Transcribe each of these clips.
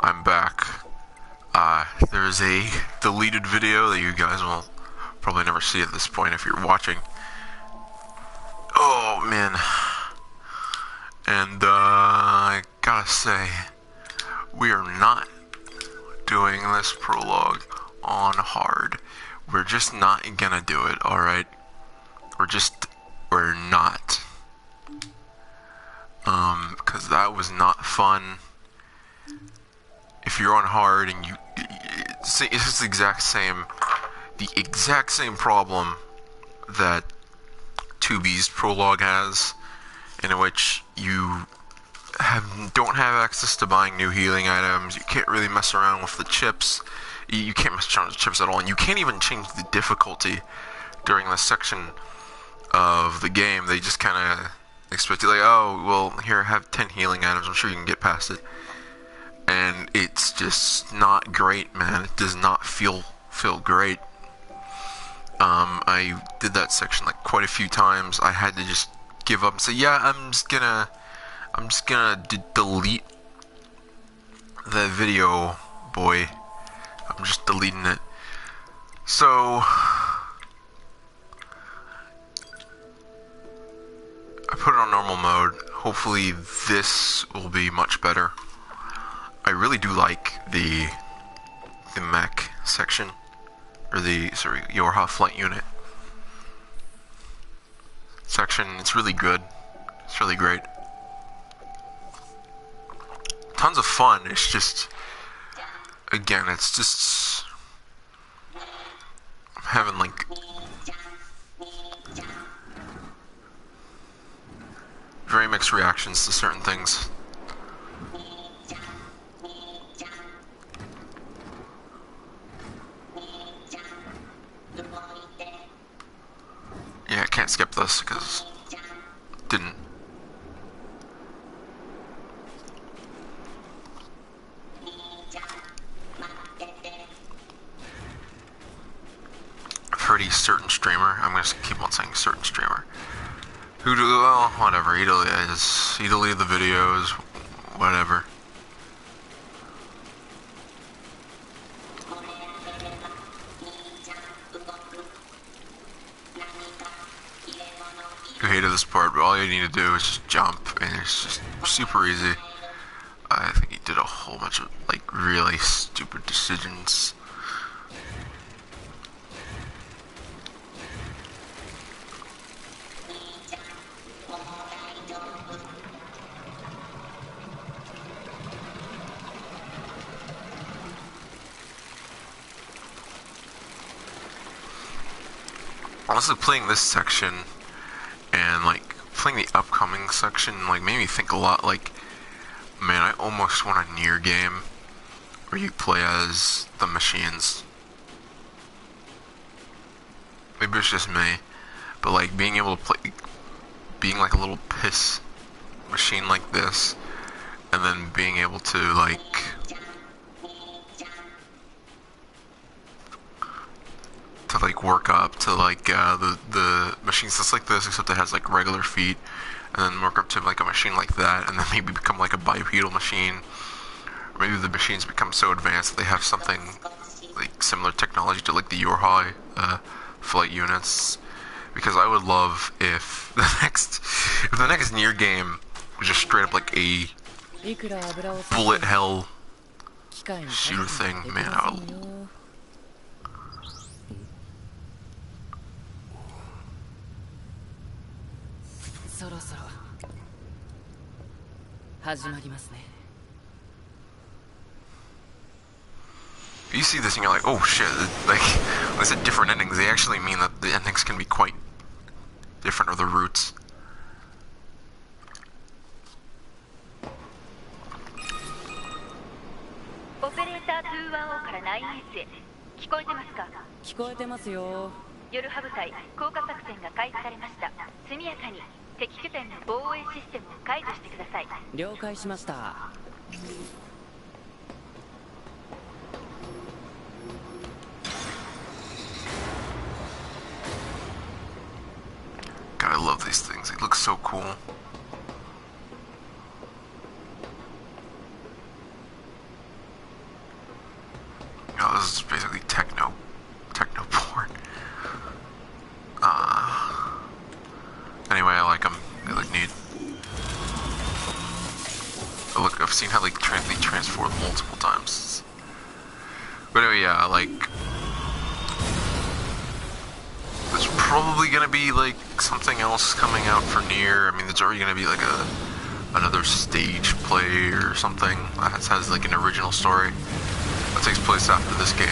I'm back. There's a deleted video that you guys will probably never see at this point if you're watching. Oh, man. And, I gotta say, we are not doing this prologue on hard. We're just not gonna do it, alright? We're not. Because that was not fun. If you're on hard and it's just the exact same problem that 2B's prologue has, in which you don't have access to buying new healing items. You can't really mess around with the chips. You can't mess around with the chips at all, and you can't even change the difficulty during this section of the game. They just kind of expect you, like, oh, well, here, have 10 healing items. I'm sure you can get past it. And it's just not great, man. It does not feel great. I did that section like quite a few times. I had to just give up and say, yeah, I'm just gonna delete the video, boy. I'm just deleting it. So I put it on normal mode. Hopefully this will be much better. I really do like the mech section, or your hot flight unit section. It's really good. It's really great. Tons of fun. It's just, again, it's just, I'm having like very mixed reactions to certain things. Yeah, I can't skip this because didn't. I've heard he's certain streamer. I'm gonna keep on saying certain streamer. Well, whatever. He deleted the videos. Whatever. I hated this part, but all you need to do is just jump, and it's just super easy. I think he did a whole bunch of, like, really stupid decisions. Honestly, playing this section and like playing the upcoming section like made me think a lot. Like, man, I almost want a NieR game where you play as the machines. Maybe it's just me, but like being able to play, being like a little piss machine like this, and then being able to like work up to like the machines that's like this, except it has like regular feet, and then work up to like a machine like that, and then maybe become like a bipedal machine, or maybe the machines become so advanced that they have something like similar technology to like the Yorhai flight units. Because I would love if the next NieR game was just straight up like a bullet hell shooter thing. Man, I would. You see this and you're like, oh shit, like, when I said different endings, they actually mean that the endings can be quite different, or the routes. God, I love these things. They look so cool. look, I've seen how like they transform multiple times. But anyway, yeah, like there's probably gonna be like something else coming out for NieR. I mean, there's already gonna be like another stage play or something that has like an original story that takes place after this game.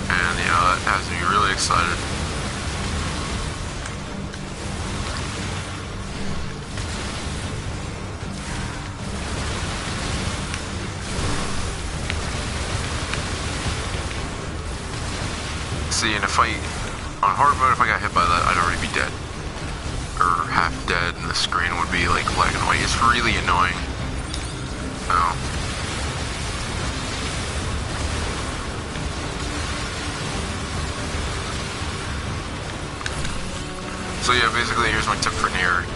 And you know, that has me really excited. See, and if on hard mode, if I got hit by that, I'd already be dead. Or half dead, and the screen would be like black and white. It's really annoying. Oh. So yeah, basically here's my tip for NieR.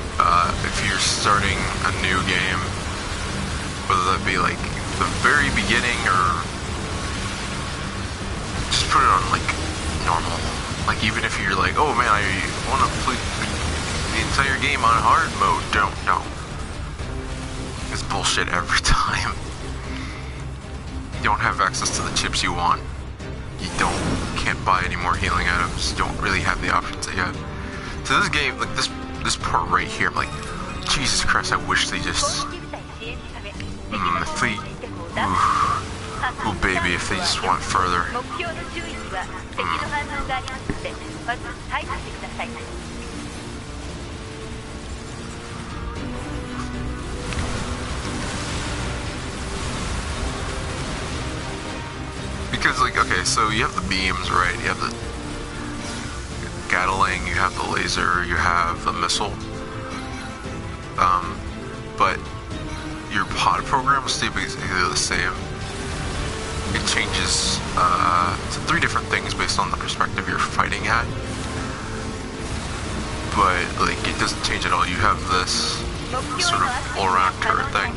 If you're starting a new game, whether that be like the very beginning or just put it on like normal. Like even if you're like, oh man, I want to play the entire game on hard mode, don't. It's bullshit every time. You don't have access to the chips you want. You can't buy any more healing items. You don't really have the options that you have. So this game, like this part right here, I'm like, Jesus Christ, I wish they just, oh baby, if they just went further. Because like, okay, so you have the beams, right? You have the Gatling, you have the laser, you have the missile. But your pod program will stay basically the same. It changes to 3 different things based on the perspective you're fighting at. But like it doesn't change at all. You have this sort of all-around turret thing.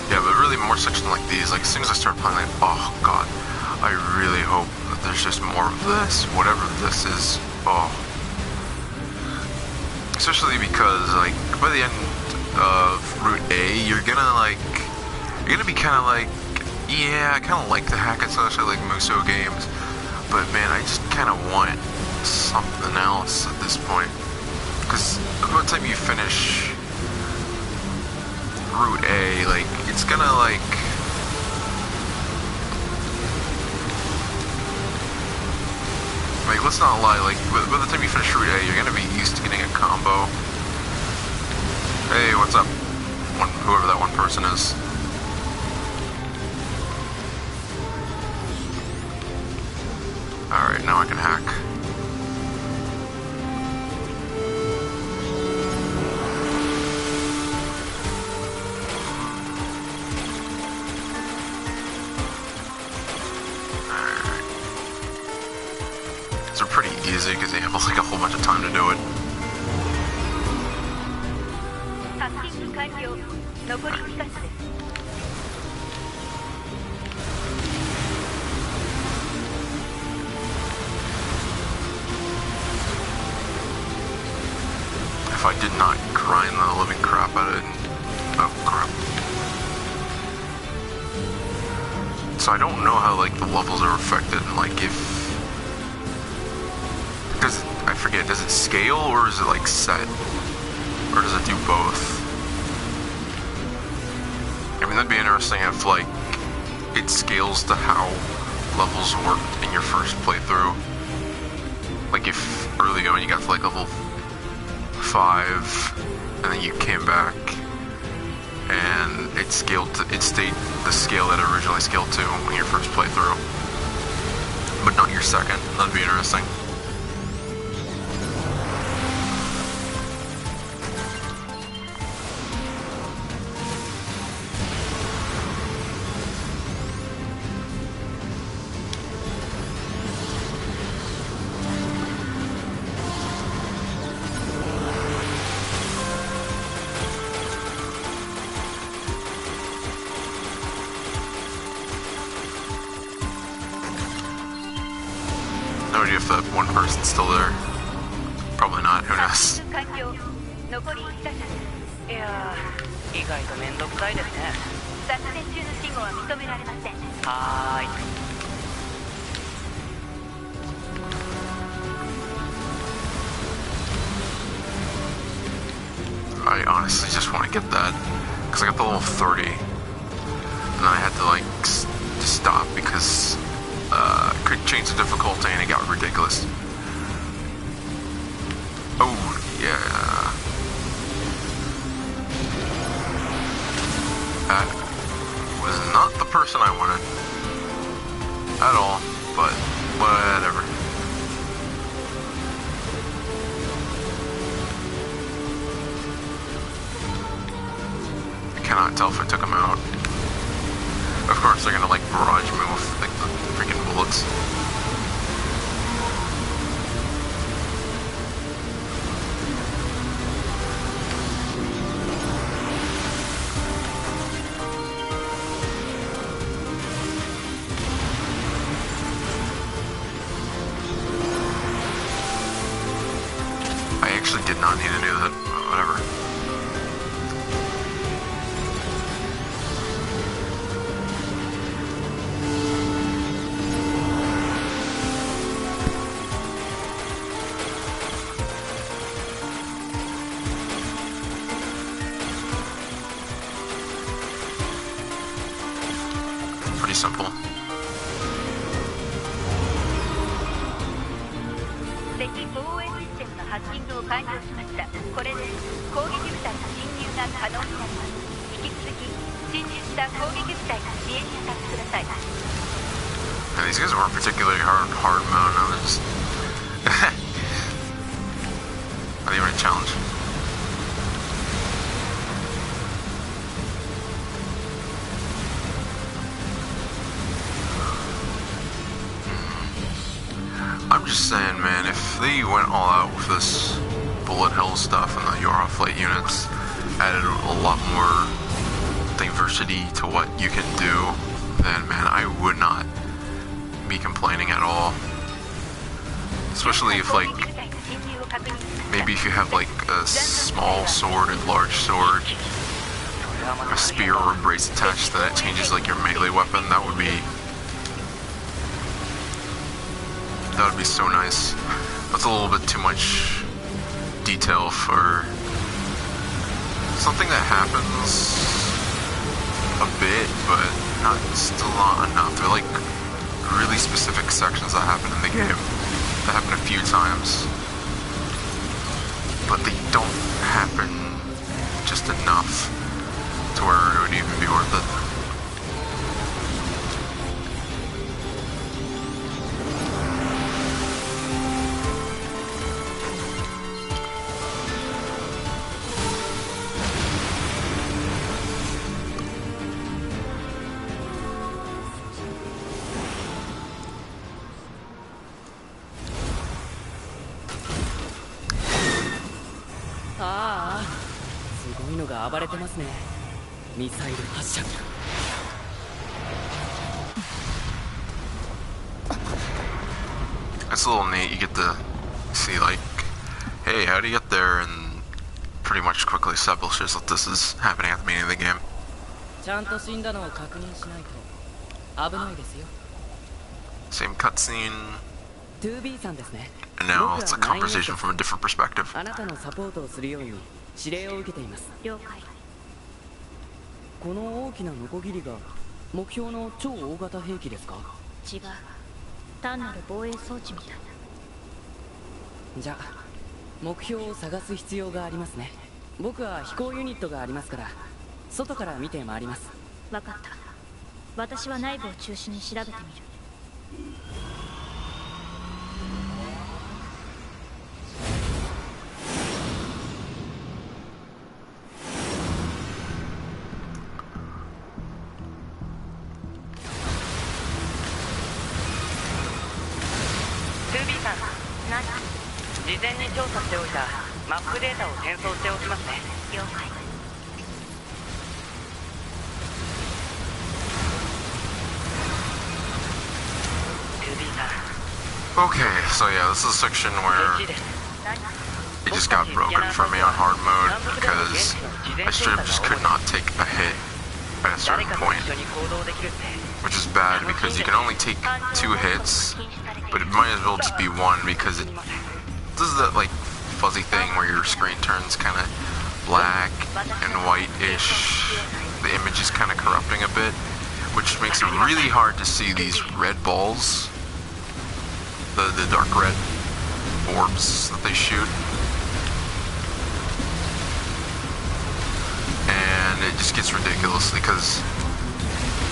Yeah, but really more sections like these, like as soon as I start playing, like, oh god, I really hope that there's just more of this, whatever this is. Oh. Especially because, like, by the end of Route A, you're gonna be kind of like, yeah, I kind of like the hack and slash, I like Muso games, but man, I just kind of want something else at this point. Because by the time you finish Route A, like, it's gonna, like, let's not lie, like, by the time you finish Route A, you're gonna be used to getting a combo. Hey, what's up? Whoever that one person is. Alright, now I can hack. They're pretty easy because they have like a whole bunch of time to do it. If I did not grind the living crap out of it, oh crap. So I don't know how like the levels are affected, and like if I forget, does it scale or is it like set? Or does it do both? I mean, that'd be interesting if like it scales to how levels worked in your first playthrough. Like if early on you got to like level 5, and then you came back, and it stayed the scale that it originally scaled to when your first playthrough, but not your second. That'd be interesting. No idea if that one person's still there. Probably not, who knows. いやー、意外とめんどくさいですね。作戦中の死後は認められません。はーい。I honestly just want to get that, because I got the level 30, and then I had to like just stop because I couldn't change the difficulty and it got ridiculous. Oh yeah, that was not the person I wanted at all, but whatever. Cannot tell if I took him out. Of course, they're gonna like barrage me with like the freaking bullets. I actually did not need to do that. Whatever. Pretty simple. 敵防衛システムのハッキングを完了しました。これで攻撃部隊の侵入が可能になります。引き続き侵入した攻撃部隊の支援に当たってください。And these guys weren't particularly hard mode. I was just not even a challenge. I'm just saying, man, if they went all out with this bullet hell stuff and the Yora flight units, added a lot more diversity to what you can do, then, man, I would not be complaining at all. Especially if, like, maybe if you have, like, a small sword and large sword, a spear or a brace attached to that changes, like, your melee weapon, that would be so nice. That's a little bit too much detail for something that happens a bit, but still not enough. They're like really specific sections that happen in the game. That happen a few times, but they don't happen just enough to where it would even be worth it. It's a little neat. You get to see, like, hey, how do you get there? And pretty much quickly establishes that this is happening at the beginning of the game. Same cutscene. And now it's a conversation from a different perspective. 了解。この大きなノコギリが目標の超大型兵器ですか？違う。単なる防衛装置みたいな。じゃあ目標を探す必要がありますね。僕は飛行ユニットがありますから外から見て回ります。分かった。私は内部を中心に調べてみる。2B さん、何？事前に調査しておいたマップデータを転送しておきますね。了解。2B さん、 Okay, so yeah, this is a section where 元気です。 it just got broken for me on hard mode because I straight up just could not take a hit at a 誰 certain かと point, 一緒に行動できるって which is bad because you can only take 2 hits, but it might as well just be 1 because it does that like fuzzy thing where your screen turns kind of black and white-ish. The image is kind of corrupting a bit, which makes it really hard to see these red balls, the dark red orbs that they shoot. And it just gets ridiculous because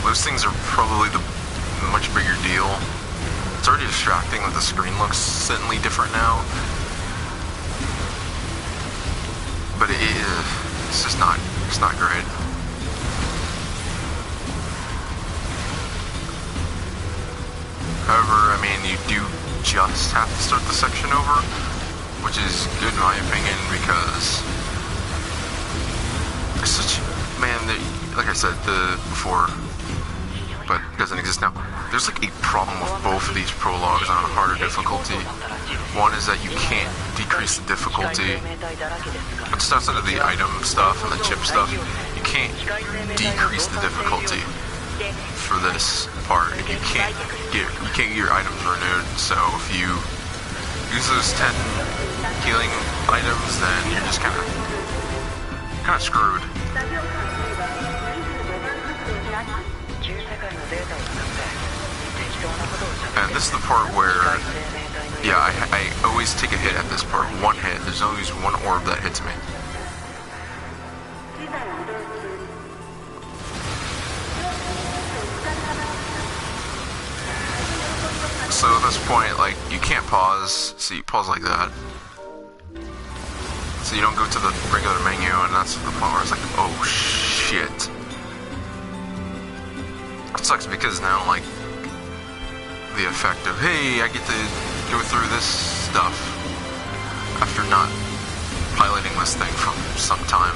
those things are probably the much bigger deal. It's already distracting that the screen looks suddenly different now, but it's just not, it's not great. However, I mean, you do just have to start the section over, which is good in my opinion because it's such, man, like I said before, but it doesn't exist now. There's like a problem with both of these prologues on a harder difficulty. One is that you can't decrease the difficulty. It starts out of the item stuff and the chip stuff. You can't decrease the difficulty for this part. You can't get your items renewed. So if you use those 10 healing items, then you're just kind of screwed. And this is the part where, yeah, I always take a hit at this part. One hit. There's always one orb that hits me. So at this point, like, you can't pause. So you pause like that. So you don't go to the regular menu, and that's the point where it's like, oh shit. It sucks because now, like, the effect of, hey, I get to go through this stuff after not piloting this thing from some time,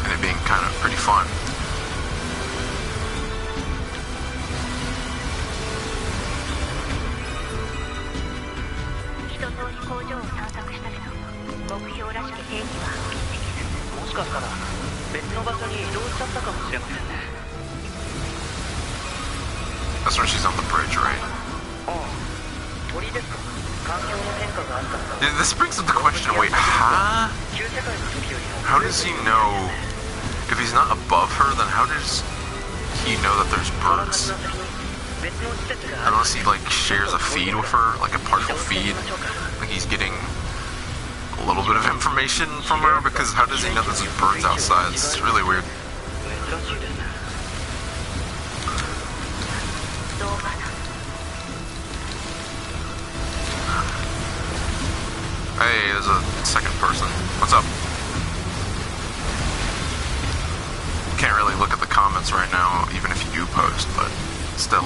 and it being kind of pretty fun. That's when she's on the bridge, right? Yeah, this brings up the question, wait, huh? How does he know? If he's not above her, then how does he know that there's birds? Unless he, like, shares a feed with her, like a partial feed. Like he's getting a little bit of information from her, because how does he know there's birds outside? It's really weird. Hey, there's a second person. What's up? Can't really look at the comments right now, even if you do post, but still.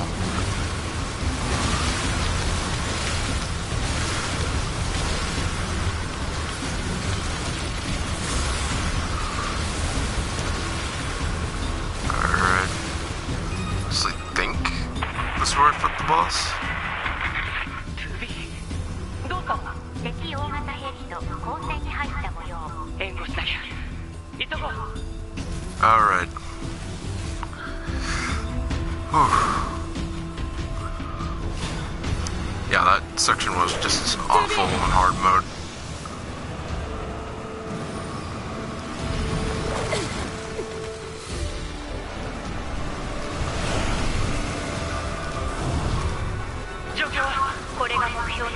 Alright. So I think this is where I put the boss. 敵大型兵器と交戦に入った模様。援護しなきゃ。行っとこう。 Alright. Yeah, that section was just as awful in hard mode.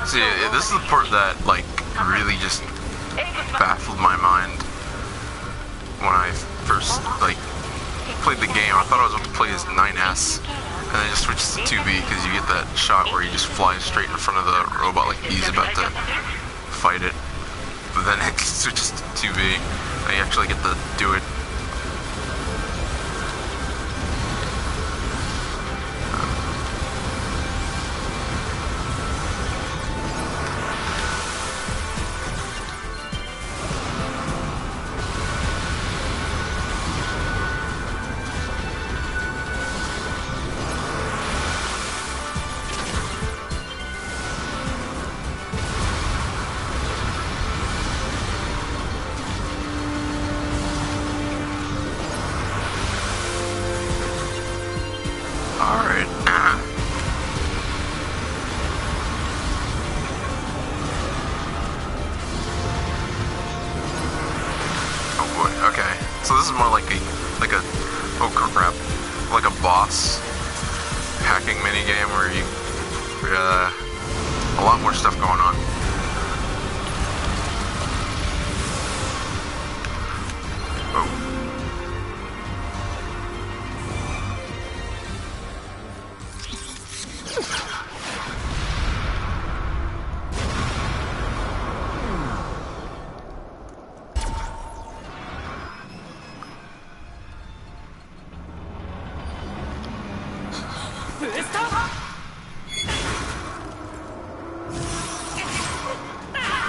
See, this is the part that, like, really just baffled my mind when I first like played the game. I thought I was going to play as 9S, and then it just switches to 2B because you get that shot where he just flies straight in front of the robot like he's about to fight it. But then it switches to 2B, and you actually get to do it. Alright. Oh boy, okay. So this is more like a, oh crap, like a boss hacking minigame where you, a lot more stuff going on. Oh.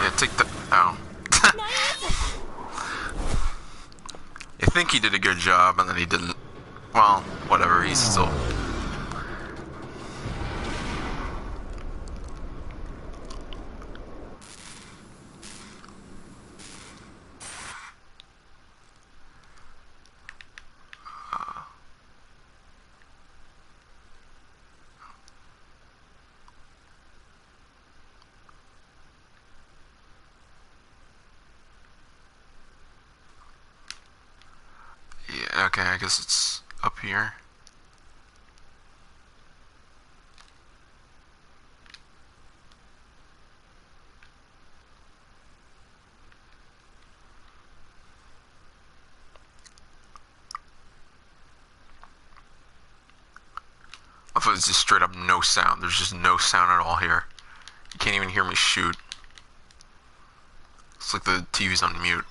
Yeah, take the, ow. I think he did a good job, and then he didn't. Well, whatever, he's still... Yeah, okay, I guess it's up here. I thought it was just straight up no sound. There's just no sound at all here. You can't even hear me shoot. It's like the TV's on mute.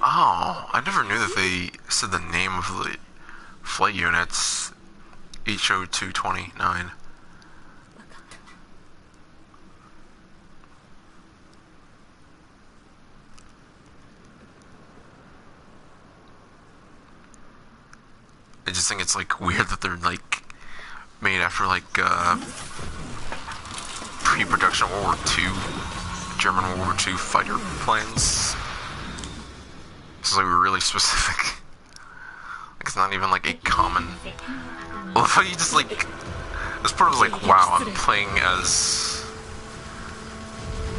Oh, I never knew that they said the name of the flight units. HO229. I just think it's like weird that they're like made after like pre-production World War II, German World War II fighter planes. It's like really specific. Like it's not even like a common. Well, if you just like, this part was like, wow, I'm playing as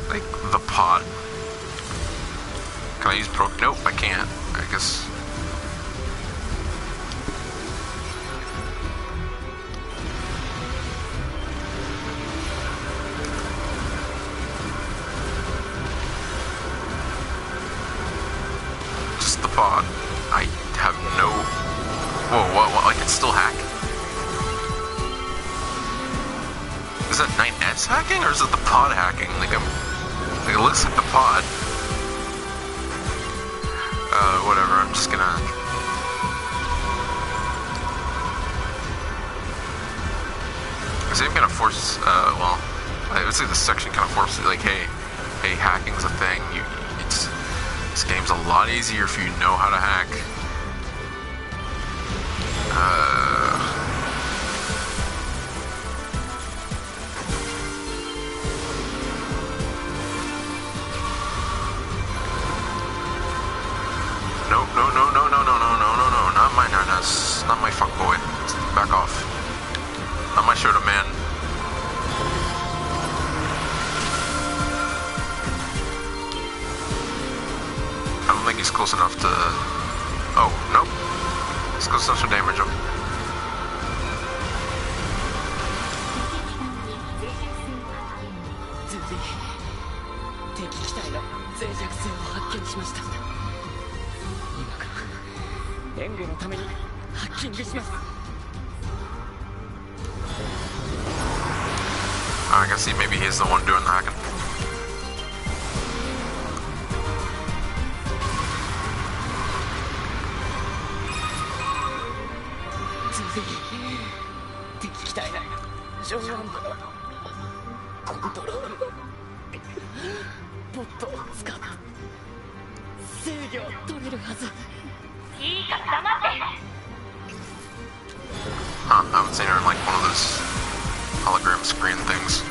like the pod. Can I use pro? Nope, I can't. I guess. Just the pod. I have no can still hack? Is that Knight S hacking, or is it the pod hacking? Like, it looks like the pod. Whatever, I'm just gonna... Is it even gonna force, well, I would say this section kind of forces, like, hey, hacking's a thing. This game's a lot easier if you know how to hack. No, not my Narnas, not my fuckboy. Back off. Not my shoulder, man. I don't think he's close enough to... Oh, nope. He's close enough to damage him. I can see maybe he's the one doing the hacking. Huh, I haven't seen her in like one of those hologram screen things.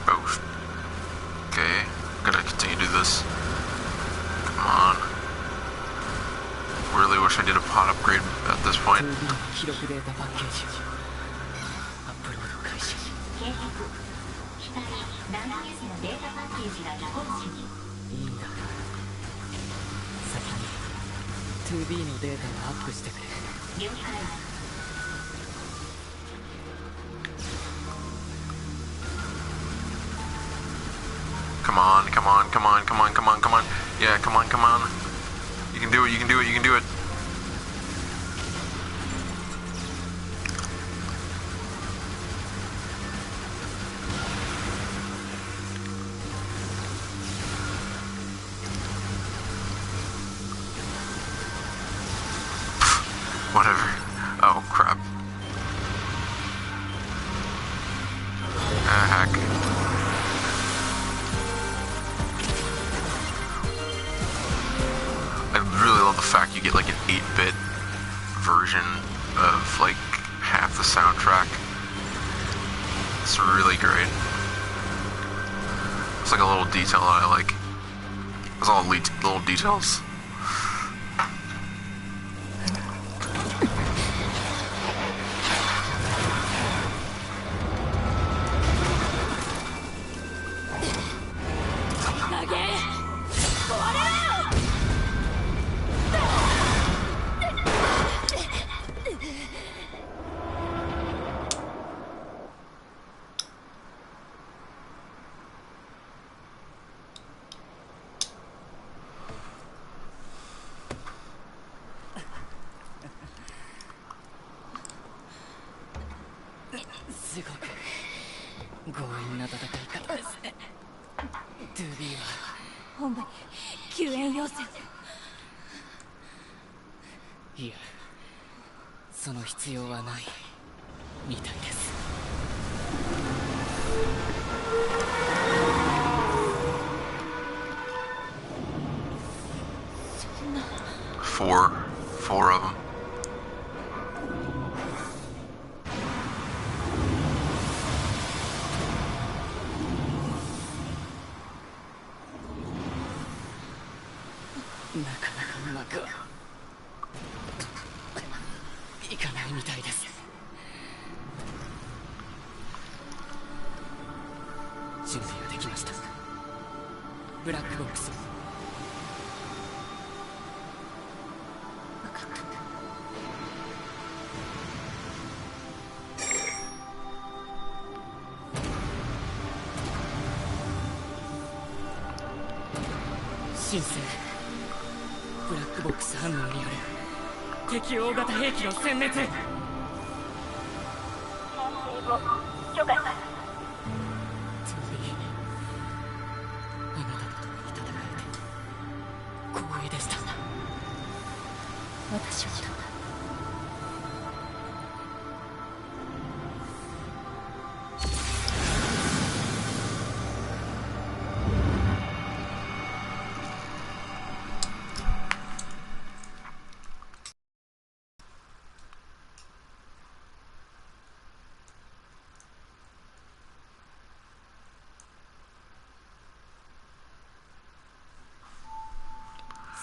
Oh, okay. Gonna continue to do this. Come on. Really wish I did a pod upgrade at this point. Come on, come on, come on, come on, come on, come on. Yeah, come on, come on. You can do it, you can do it, you can do it. Whatever. Oh, crap. Heck. I really love the fact you get like an 8-bit version of like half the soundtrack. It's really great. It's like a little detail that I like. It's all little details.いや、その必要はないみたいです。そんな。Four of them. なかなかうまくいかないみたいです。準備ができました。ブラックボックス。分かった。新生ブラックボックス反応による敵大型兵器の殲滅。編成を許可します。あなたと共に戦えて光栄でした。私はただ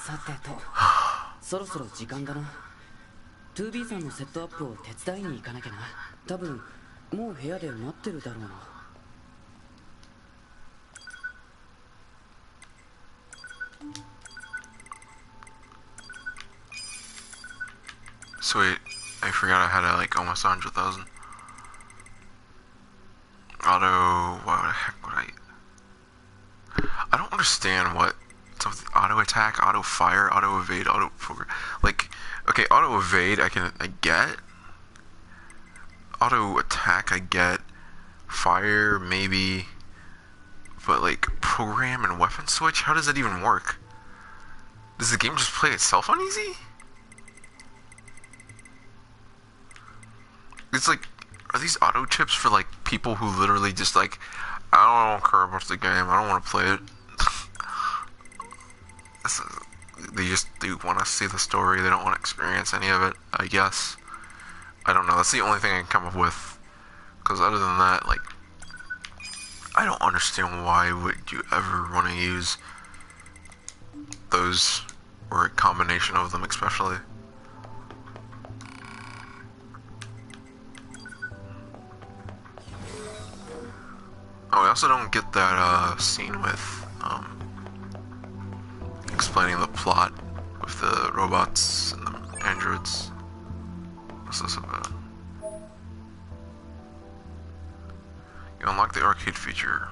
さてと、そろそろ時間だな。 2B さんのセットアップを手伝いに行かなきゃな。多分もう部屋で待ってるだろうな。Sweet. I forgot I had like almost 100,000. Auto. Why the heck would I don't understand what. Auto attack, auto fire, auto evade, auto program. Like, okay, auto evade I get. Auto attack I get. Fire maybe. But like program and weapon switch, how does that even work? Does the game just play itself on easy? It's like, are these auto chips for like people who literally just like, I don't care about the game, I don't want to play it. They want to see the story, they don't want to experience any of it, I guess. I don't know, that's the only thing I can come up with. Because other than that, like, I don't understand why would you ever want to use those, or a combination of them especially. Oh, I also don't get that scene with explaining the plot with the robots and the androids. What's this about? You unlock the arcade feature.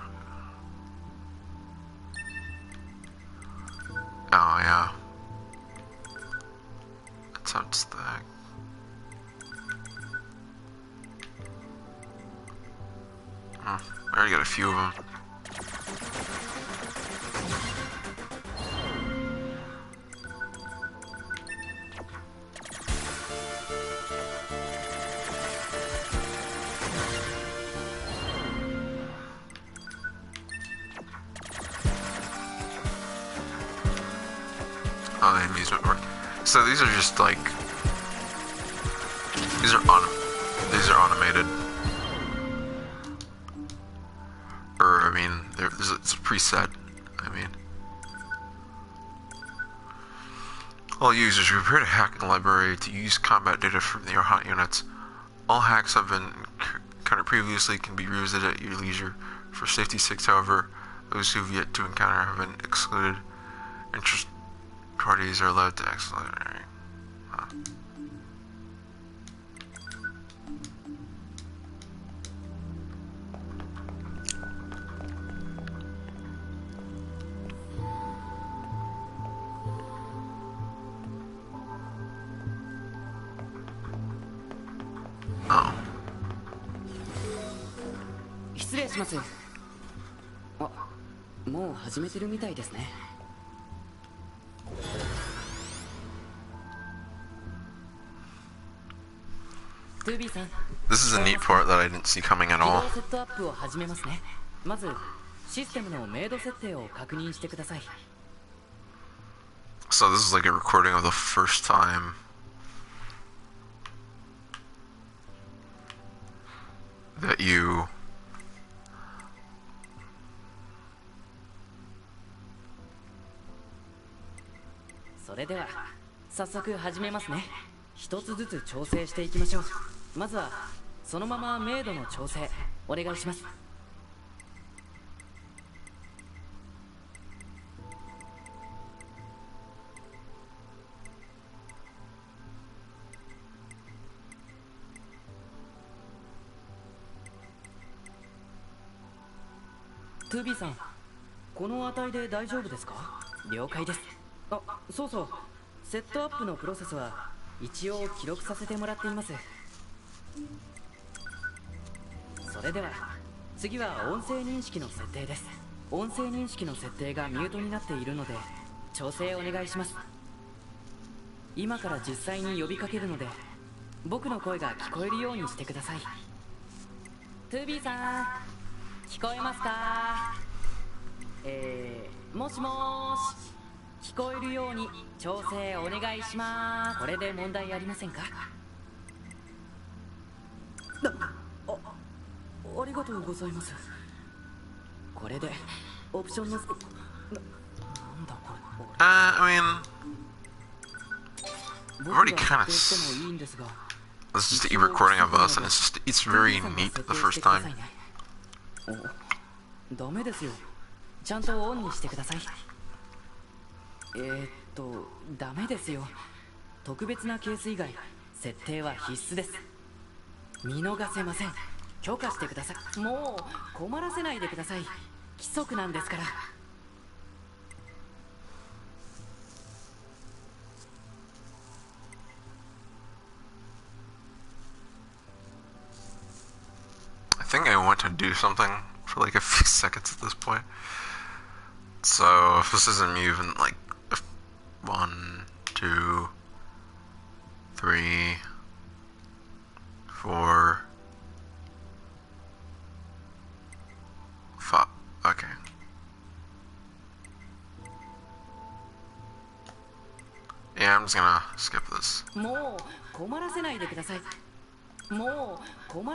Oh yeah. Attempts the. I already got a few of them. Oh, the amusement park. So these are just like, these are automated. Or I mean, it's a preset. I mean, all users prepare to hack the library to use combat data from the hot units. All hacks have been encountered previously can be revisited at your leisure. For safety's sake, however, those who've yet to encounter have been excluded. Interest parties are allowed to accelerate. Oh. 失礼します。あ、もう始めてるみたいですね。2B さん。This is a neat part that I didn't see coming at all. セットアップを始めますね。まずシステムの明度設定を確認してください。So this is like a recording of the first time that you それでは早速始めますね。一つずつ調整していきましょう。まずはそのまま明度の調整お願いします。2B さん、この値で大丈夫ですか？了解です。あ、そうそう、セットアップのプロセスは一応記録させてもらっています。それでは次は音声認識の設定です。音声認識の設定がミュートになっているので調整お願いします。今から実際に呼びかけるので僕の声が聞こえるようにしてください。 2B さん、聞こえますか？もしもーし、聞こえるように調整お願いします。これで問題ありませんか？ありがとうございます。これでオプションのなんだこれ。I mean, I've 僕 already が kind 設 of 定してもいいんですが、 this is the e-recording of us, and it's very neat the first time. ダメですよ。ちゃんとオンにしてください。ダメですよ。特別なケース以外設定は必須です。見逃せません。許可してください。もう困らせないでください。規則なんですから。I think I want to do something for like a few seconds at this point. So if this isn't even like 1, 2, 3, 4, 5. Okay. Yeah, I'm just gonna skip this. もう困らせないでください。もう困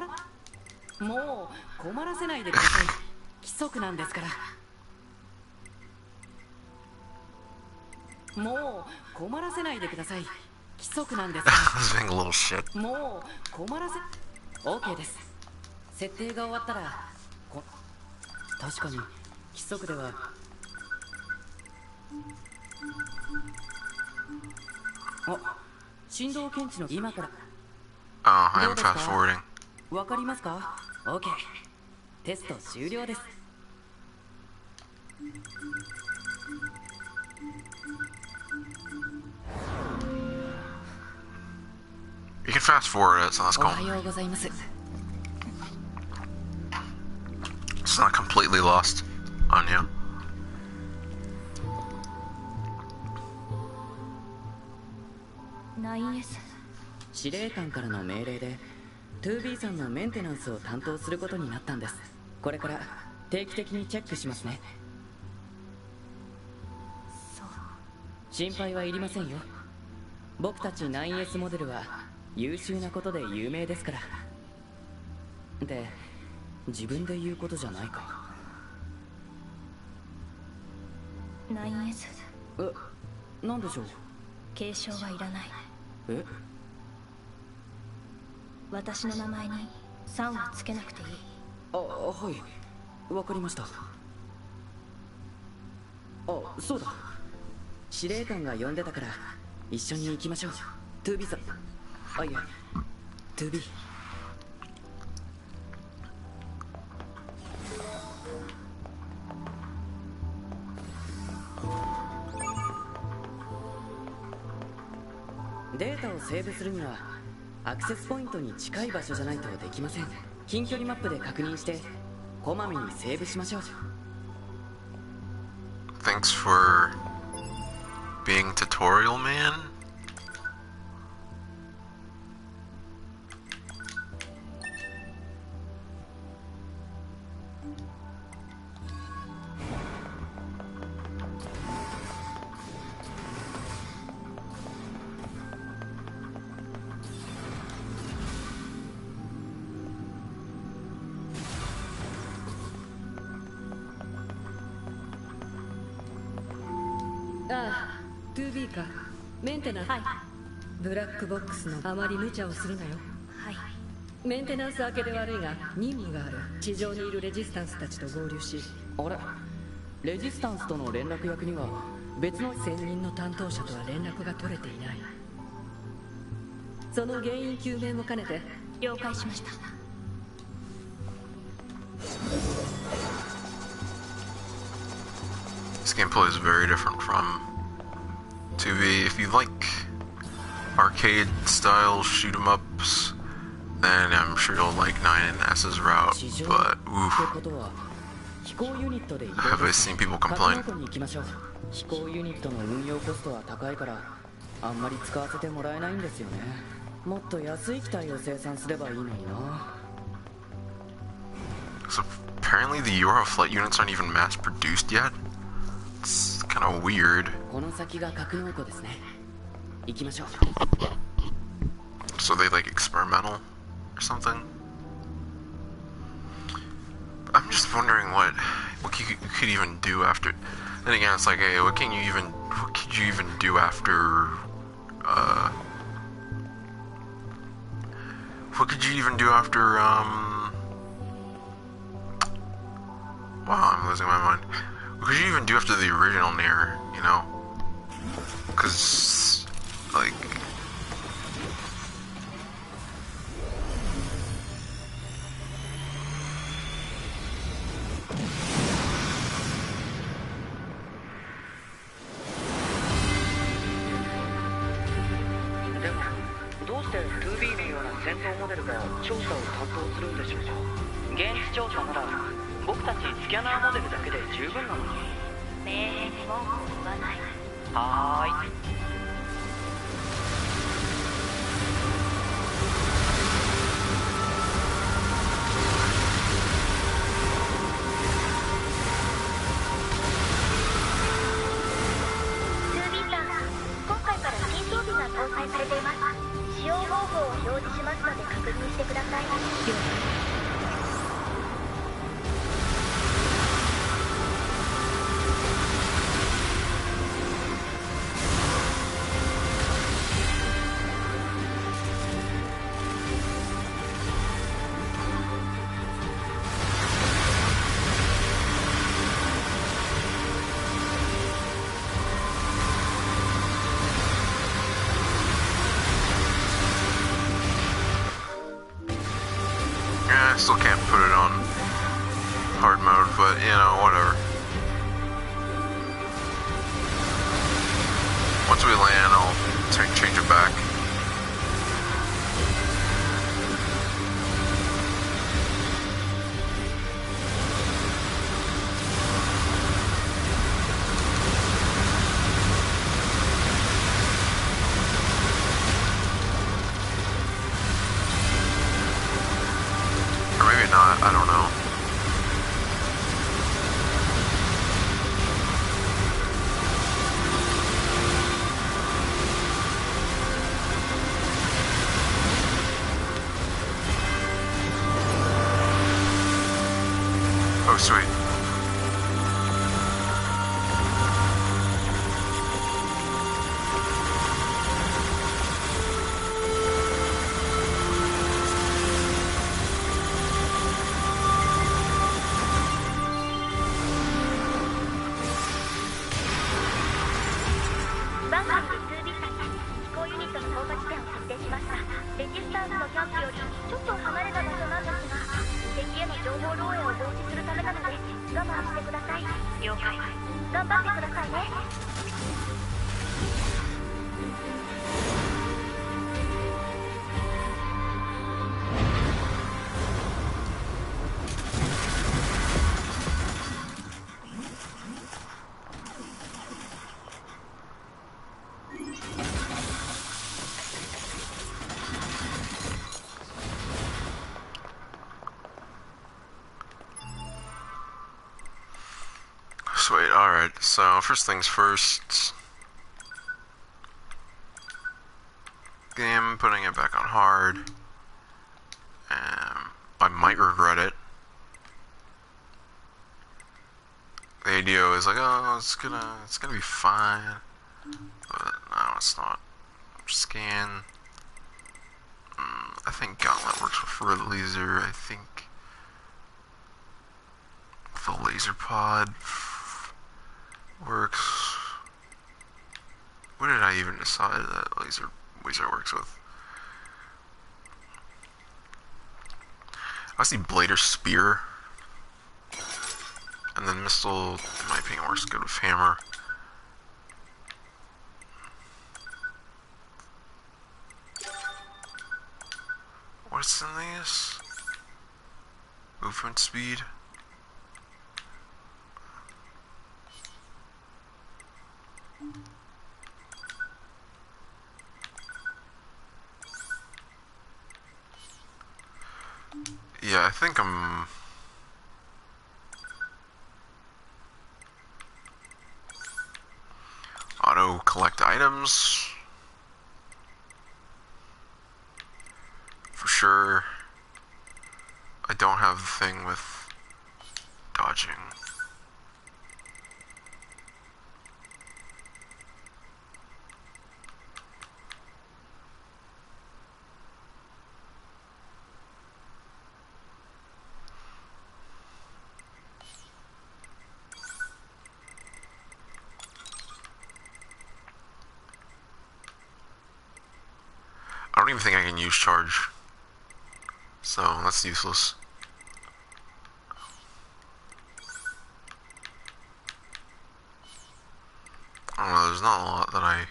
らせないでください。規則なんですから。もう困らせないでください。規則なんですか I was being a little shit. ら。もう困らせ OK です。設定が終わったら確かに規則では振動検知の今から Oh, I am どうですか？ fast forwarding. わかりますか？ OK、 テスト終了です。You can fast forward it, so that's お cool. はようございます。 It's not completely lost on you. 9S。 司令官からの命令で 2B さんのメンテナンスを担当することになったんです。これから定期的にチェックしますね。そう。心配はいりませんよ。僕たち 9S モデルは優秀なことで有名ですから。で、自分で言うことじゃないか。 9S。 なんでしょう？継承はいらない。え？私の名前に3はつけなくていい。はい、わかりました。そうだ、司令官が呼んでたから一緒に行きましょう。 2B さん、いや 2B。 データをセーブするにはアクセスポイントに近い場所じゃないとできません。近距離マップで確認してこまめにセーブしましょう。 Thanks for being tutorial man. Ah, 2B か。メンテナンス。はい。ブラックボックスのあまり無茶をするなよ。はい。メンテナンス明けで悪いが任務がある。地上にいるレジスタンスたちと合流し、あれ、レジスタンスとの連絡役には別の専任の担当者とは連絡が取れていない。その原因究明も兼ねて。了解しました。This gameplay is very different from 2B. If you like arcade style shoot 'em ups, then I'm sure you'll like 9S's route. 地上 But って oof, ことは飛行ユニットで移動 have I です seen ね。 people 格 complain? 納庫に行きましょう。飛行ユニットの運用コストは高いからあんまり使わせてもらえないんですよね。もっと安い機体を生産すればいいのにな。 So apparently the Euroflight units aren't even mass produced yet. It's kind of weird. この先が格納庫ですね。行きましょう。 So they like experimental or something? I'm just wondering what you could even do after. Then again, it's like, hey, what could you even do after? What could you even do after? Wow, I'm losing my mind. What could you even do after the original NieR? You know, because like.2B のような戦闘モデルが調査を担当するんでしょうか。現地調査なら僕たちスキャナーモデルだけで十分なのに。命令に文句を言わない。はーい。2B さん、今回から新装備が搭載されています。使用方法を表示しますので確認してください。Yeah, I still can't put it on hard mode, but you know, whatever. Once we land, I'll change it back. Or maybe not, I don't know. Oh, sweet. Sweet, alright, so first things first. Game, putting it back on hard. I might regret it. The ADO is like, oh, it's gonna be fine. But I it's not. Scan. I think Gauntlet works with red laser. I think the laser pod works. What did I even decide that laser works with? I see blade or spear, and then missile, in my opinion, works good with hammer. What's in these? Movement speed. Yeah, I think I'm... Auto collect items. For sure. I don't have the thing with dodging. I don't even think I can use charge. So that's useless. I don't know, there's not a lot that I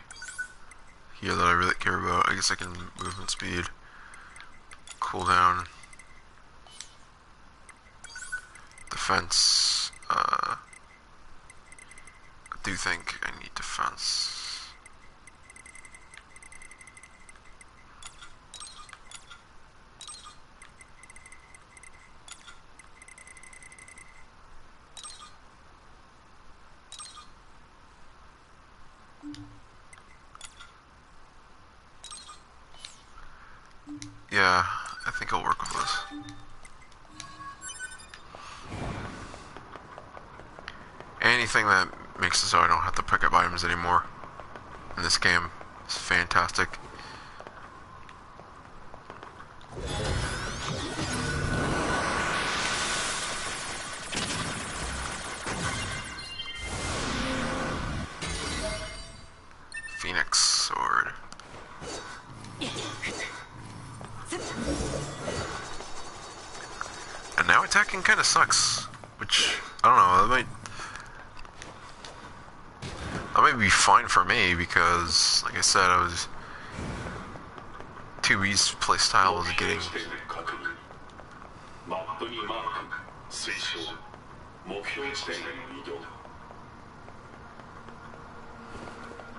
hear that I really care about. I guess I can movement speed, cooldown, defense. I do think I need defense. Yeah, I think I'll work with this. Anything that makes it so I don't have to pick up items anymore in this game is fantastic. Phoenix sword. And now attacking kind of sucks, which I don't know. That might be fine for me because, like I said, 2B's playstyle was getting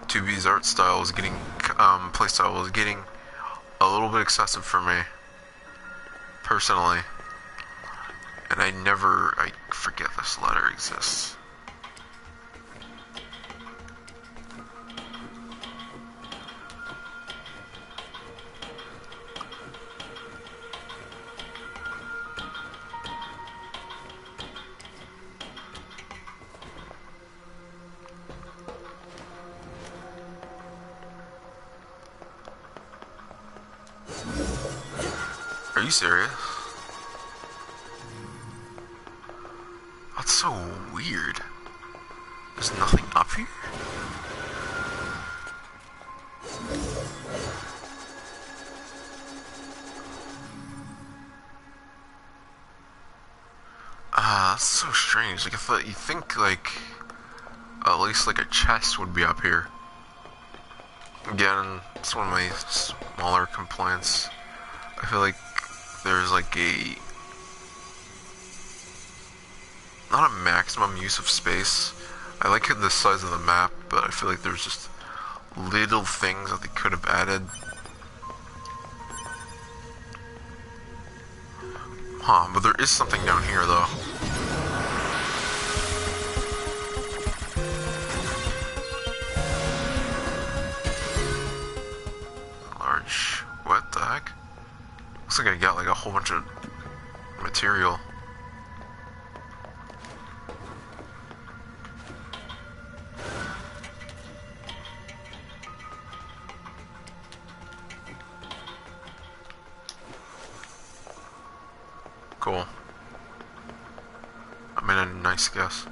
2B's art style was getting playstyle was getting a little bit excessive for me personally, and I forget this letter exists. Are you serious? That's so weird. There's nothing up here? That's so strange. Like, I thought you think, like, at least, like, a chest would be up here. Again, it's one of my smaller complaints. I feel like there's, like, not a maximum use of space. I like the size of the map, but I feel like there's just little things that they could have added. Huh, but there is something down here, though. Large... what the heck? Looks like I got, like, a whole bunch of material. kinda nice guess.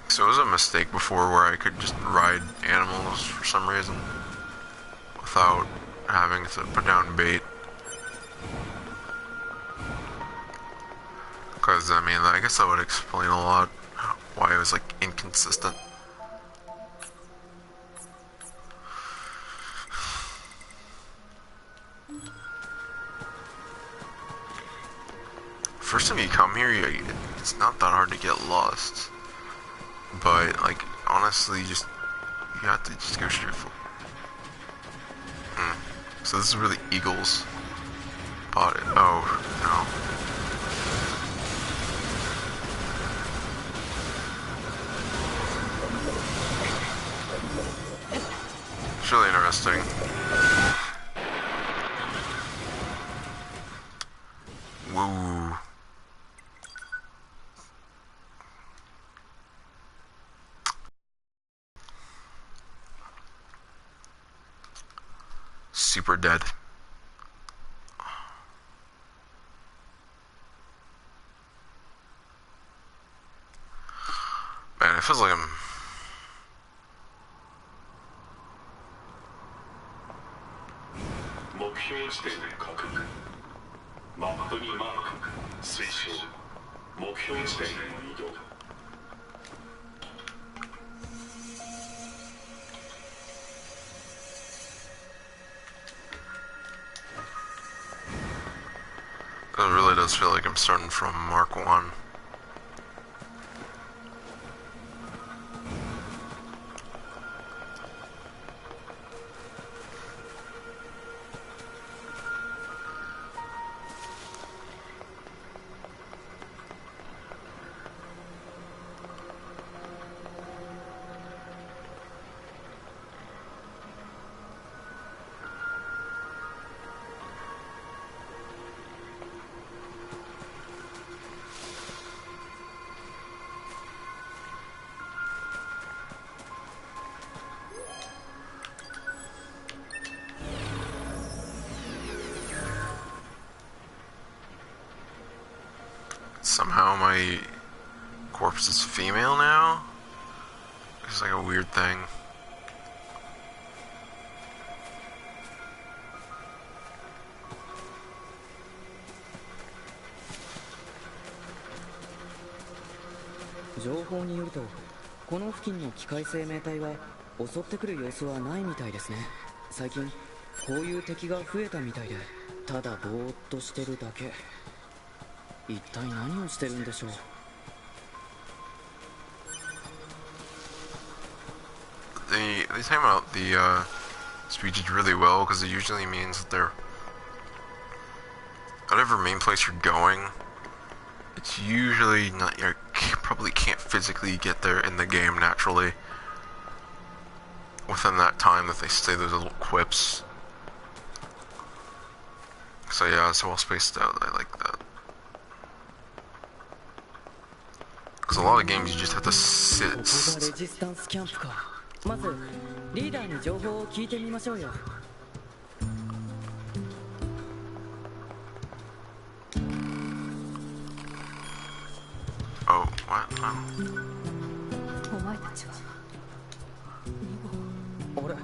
So it was a mistake before where I could just ride animals for some reason without having to put down bait. Because, I mean, I guess that would explain a lot why it was, like, inconsistent. First time you come here, it's not that hard to get lost. But, like, honestly, you have to just go straight for. So this is where the eagles bought it. Oh, no. It's really interesting. Woo. Super dead. Man, it feels like I'm... It really does feel like I'm starting from Mark 1. Somehow my corpse is female now? It's like a weird thing.情報によると、この付近の機械生命体は襲ってくる様子はないみたいですね。最近こういう敵が増えたみたいで、ただぼーっとしてるだけ。一体何をしてるんでしょう。They time out the speeches really well because it usually means that they're whatever main place you're going. It's usually not, you probably can't physically get there in the game naturally within that time that they say those little quips. So yeah, it's well spaced out. I like that. Because a lot of games you just have to sit. ここがレジスタンスキャンプか。まずリーダーに情報を聞いてみましょうよ。Oh, what? お前たちはあれ、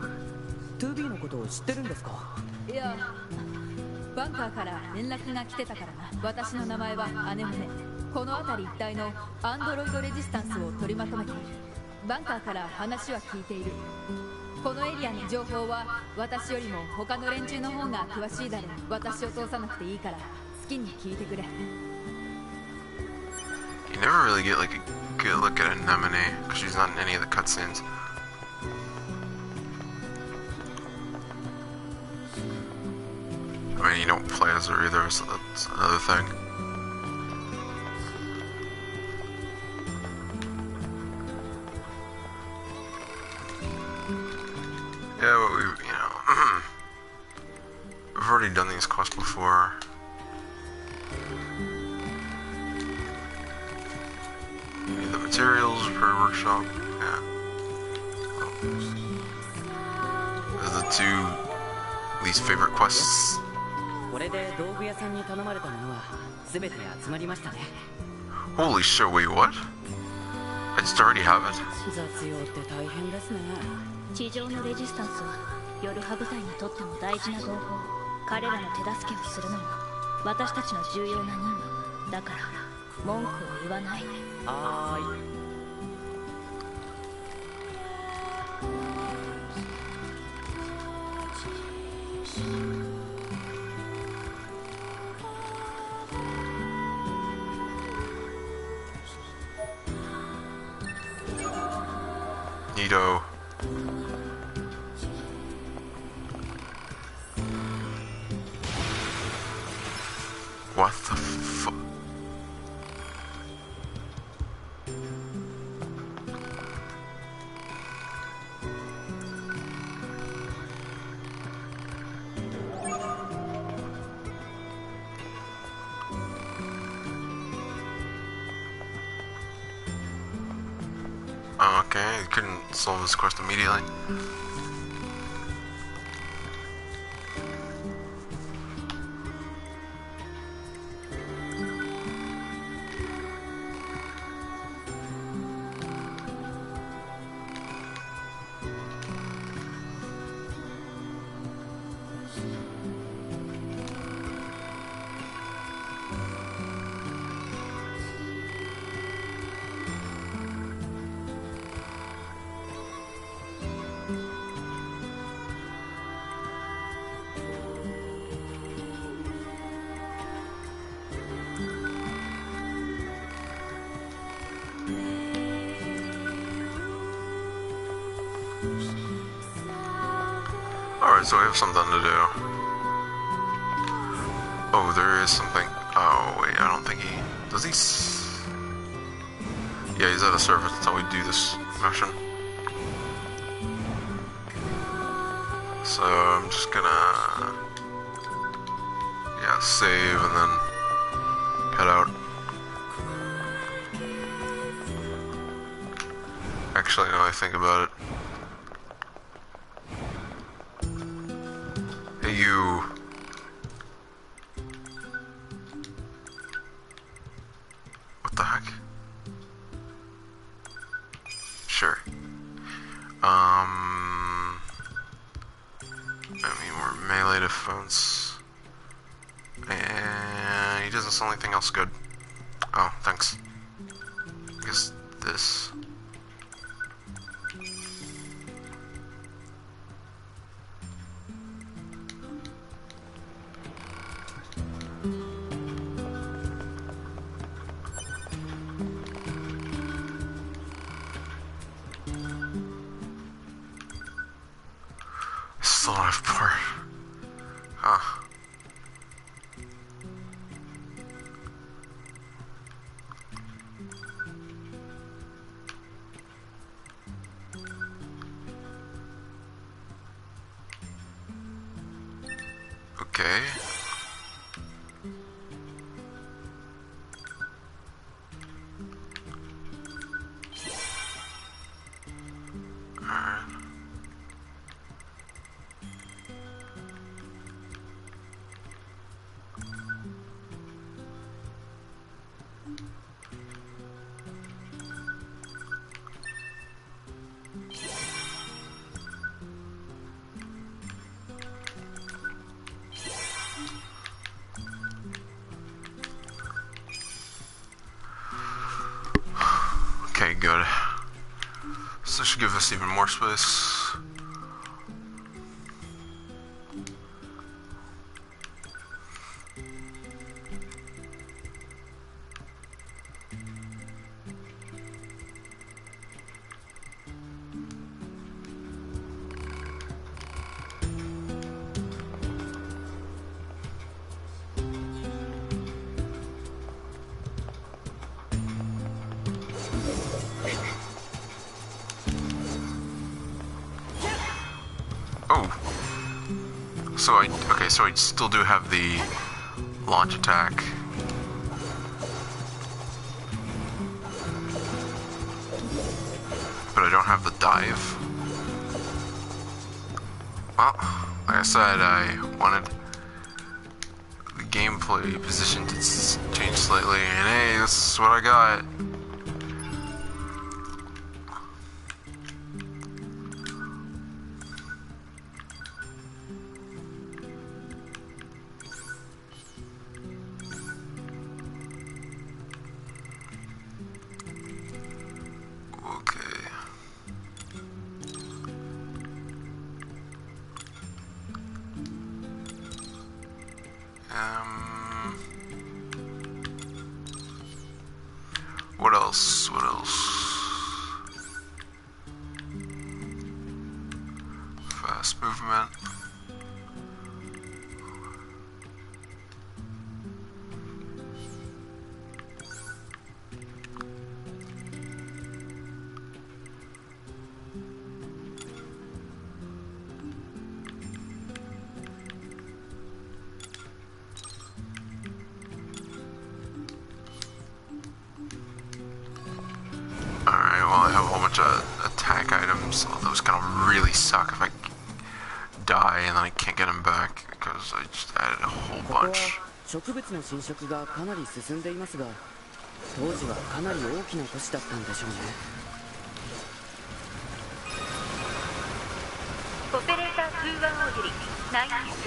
2B のことを知ってるんですか？いや、バンカーから連絡が来てたからな。私の名前はアネモネ。この辺り一帯のアンドロイドレジスタンスを取りまとめている。バンカーから話は聞いている。このエリアの情報は私よりも他の連中の方が詳しいだろう。私を通さなくていいから好きに聞いてくれ。You never really get like a good look at Anemone because she's not in any of the cutscenes. I mean, you don't play as her either, so that's another thing. Yeah, but we've already done these quests before. Need the materials for a workshop. Yeah. Oh. The two least favorite quests. これで道具屋さんに頼まれたものは全て集まりましたね。 Holy shit, wait, what? I just already have it? 雑用って大変ですね。地上のレジスタンスはヨルハ部隊にとっても大事な同胞。彼らの手助けをするのも私たちの重要な任務だから文句を言わないで。はーい。Neato. What the fuck? Okay, you couldn't solve this quest immediately. Alright, so we have something to do. Oh, there is something. Oh, wait, I don't think he... Does he... Yeah, he's at a surface until we do this mission. So, I'm just gonna... Yeah, save and then head out. Actually, now I think about it. Hey, you. What the heck? Sure. I mean, we're melee defense. And he doesn't sell anything else good. Oh, thanks. I guess this. Still don't have power. Huh. Okay. Alright. Okay, good. So this should give us even more space. Oh. So so I still do have the launch attack. But I don't have the dive. Well, like I said, I wanted the gameplay position to change slightly, and hey, this is what I got. Okay. What else? What else? Fast movement. Alright, well I have a whole bunch of attack items, so those gonna really suck if I die and then I can't get them back because I just added a whole ここは bunch. 植物の侵食がかなり進んでいますが、当時はかなり大きな都市だったんでしょうね。オペレーター通話オーディリ 9S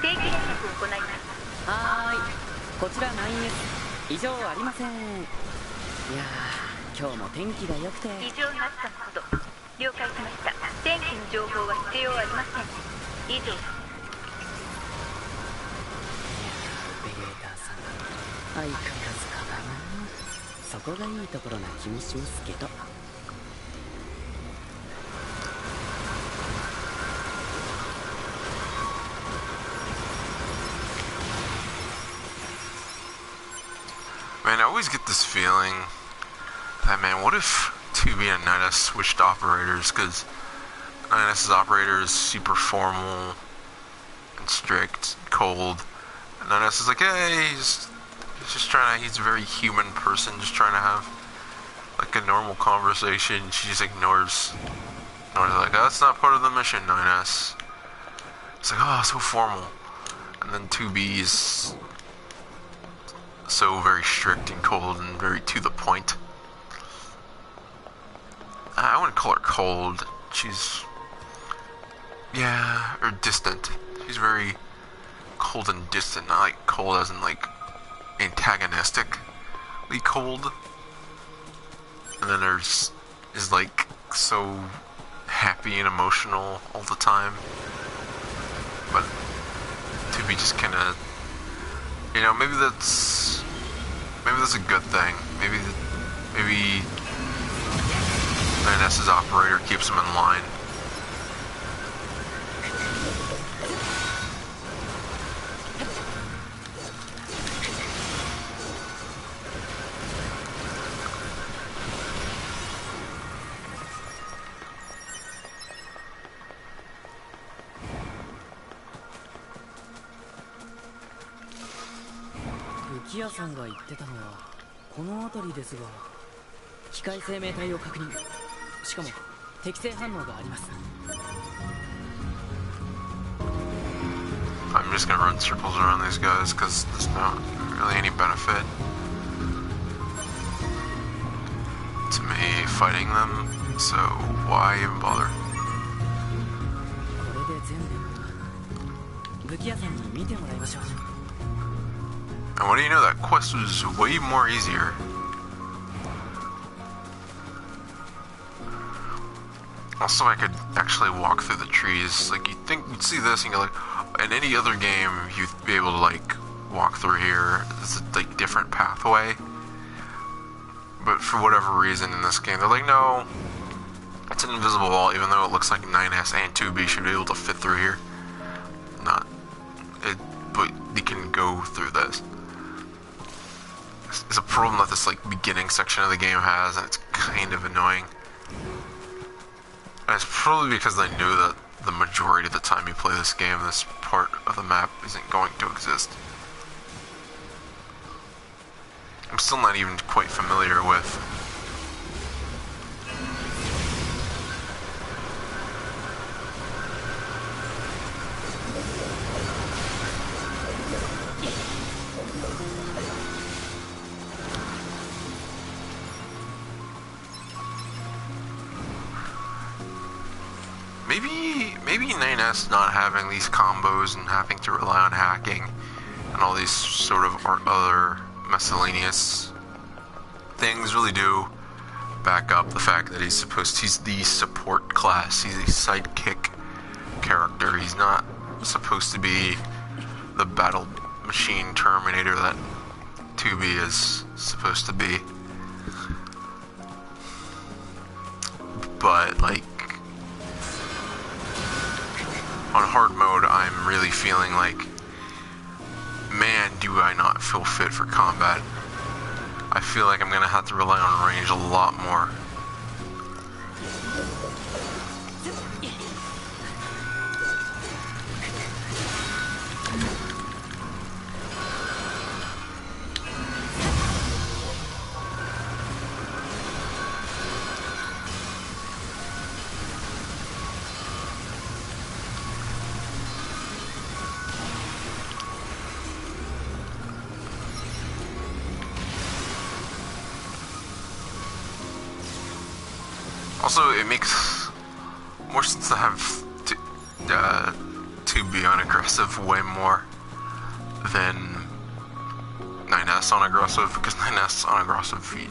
定期連絡を行います。はーい、こちら 9S 異常ありません。いやー、今日も天気が良くて。異常があったのほど了解しました。天気の情報は必要ありません。以上。ベゲーターさん相変わらずかだな。そこがいいところな気もしますけど。Man, I always get this feeling that, man, what if 2B and 9S switched operators? Because 9S's operator is super formal and strict, cold. And 9S is like, hey, he's just trying to, he's a very human person, just trying to have like a normal conversation. She just ignores like, oh, that's not part of the mission, 9S. It's like, oh, so formal. And then 2B is so very strict and cold and very to the point. I wouldn't call her cold. She's, yeah, or distant. She's very cold and distant, not like cold as in like antagonistically cold. And then there's is like so happy and emotional all the time. But to be just kind of, you know, maybe that's a good thing. Maybe 9S's operator keeps him in line.キアさんが言ってたのはこの辺りですが、機械生命体を確認。しかも適正反応があります。I'm just gonna run circles around these guys because there's not really any benefit to me fighting them, so why even bother? これで全部武器屋さんに見てもらいましょう。 And what do you know, that quest was way more easier. Also, I could actually walk through the trees. Like, you'd see this and you're like, in any other game, you'd be able to, like, walk through here. It's a, like, different pathway. But for whatever reason in this game, they're like, no, it's an invisible wall, even though it looks like 9S and 2B should be able to fit through here. Not. But you can go through this. It's a problem that this, like, beginning section of the game has, and it's kind of annoying. And it's probably because they knew that the majority of the time you play this game, this part of the map isn't going to exist. I'm still not even quite familiar with maybe 9S not having these combos and having to rely on hacking and all these sort of other miscellaneous things really do back up the fact that he's the support class. He's a sidekick character. He's not supposed to be the battle machine Terminator that 2B is supposed to be. But, like, on hard mode, I'm really feeling like, man, do I not feel fit for combat. I feel like I'm gonna have to rely on range a lot more. Also, it makes more sense to have 2B on aggressive way more than 9S on aggressive, because 9S on aggressive feet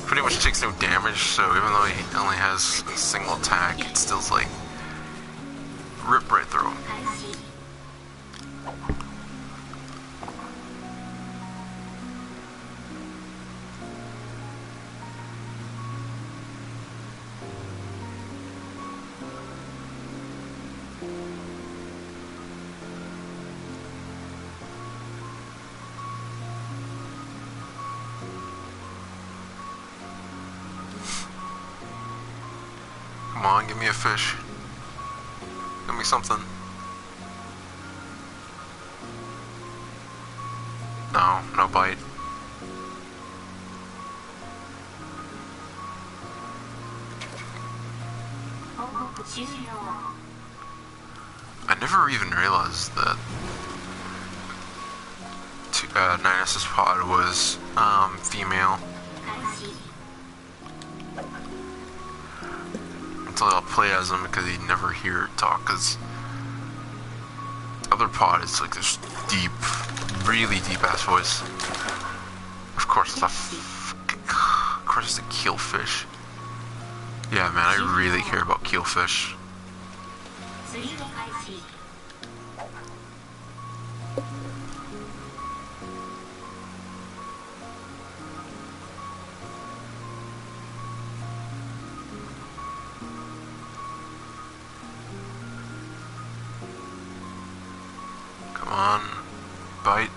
pretty much takes no damage, so even though he only has a single attack, it still's like rip right through him. Come on, give me a fish. Give me something. No, no bite. I never even realized that 9S's pod was female. Until I'll play as him, because you never hear her talk, because other pod is like this deep, really deep ass voice. Of course it's a keelfish. Yeah man, I really care about keelfish. Come on, bite.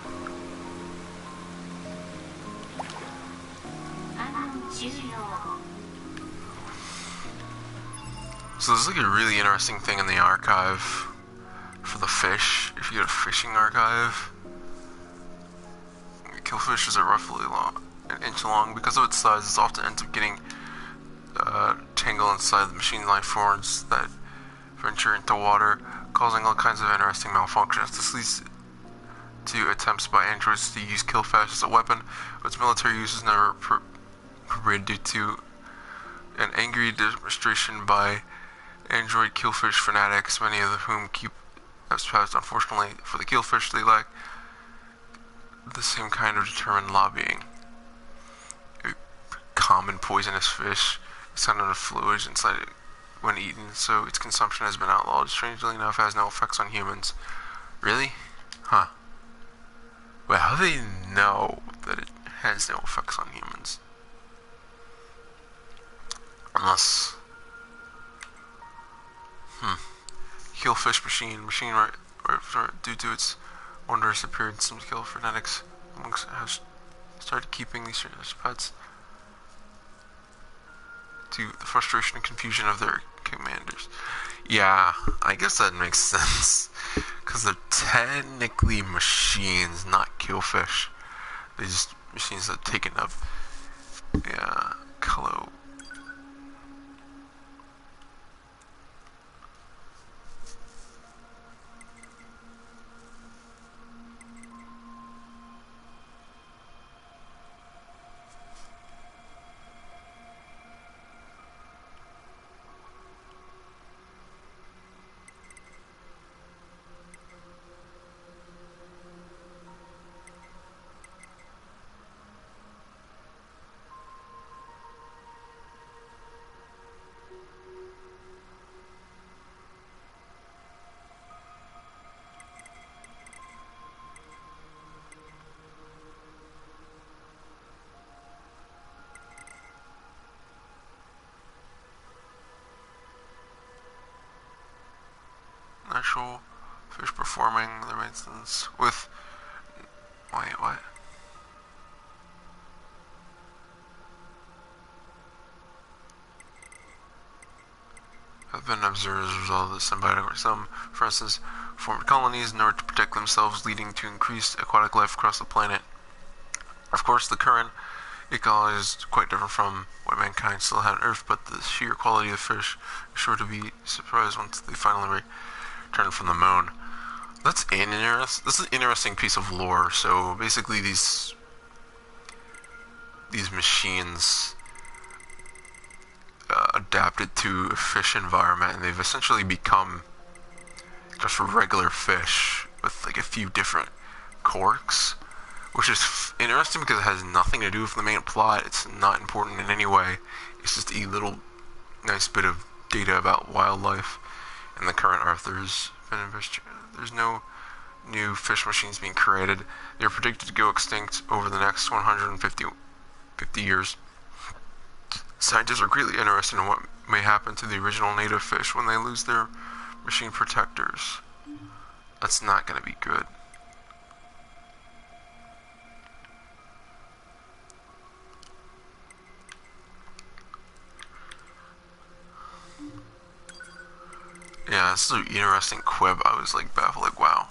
So there's like a really interesting thing in the archive for the fish. If you get a fishing archive, killfish is a roughly an inch long. Because of its size, it often ends up getting tangled inside the machine life forms that venture into water, causing all kinds of interesting malfunctions. This leads to attempts by androids to use killfish as a weapon, but its military use is never appropriated due to an angry demonstration by android killfish fanatics, many of whom keep as pets. Unfortunately for the killfish, they lack the same kind of determined lobbying. A common poisonous fish is found in the fluids inside it when eaten, so its consumption has been outlawed. Strangely enough, it has no effects on humans. Really? Huh. Well, how do they know that it has no effects on humans? Unless... Killfish machine right due to its wondrous appearance, some kill fanatics amongst have started keeping these pets to the frustration and confusion of their commanders. Yeah, I guess that makes sense, because they're technically machines, not killfish. They're just machines that take enough, yeah, color. Natural fish performing their maintenance with. Wait, what? Have been observed as a result of the symbiotic. Some, for instance, formed colonies in order to protect themselves, leading to increased aquatic life across the planet. Of course, the current ecology is quite different from what mankind still had on Earth, but the sheer quality of fish is sure to be surprised once they finally return from the moon. That's This is an interesting piece of lore. So basically, these machines adapted to a fish environment, and they've essentially become just regular fish with like a few different quirks, which is interesting because it has nothing to do with the main plot. It's not important in any way. It's just a little nice bit of data about wildlife in the current Earth. There's no new fish machines being created. They're predicted to go extinct over the next 150 years. Scientists are greatly interested in what may happen to the original native fish when they lose their machine protectors. That's not going to be good. Yeah, this is an interesting quib. I was like baffled, like, wow.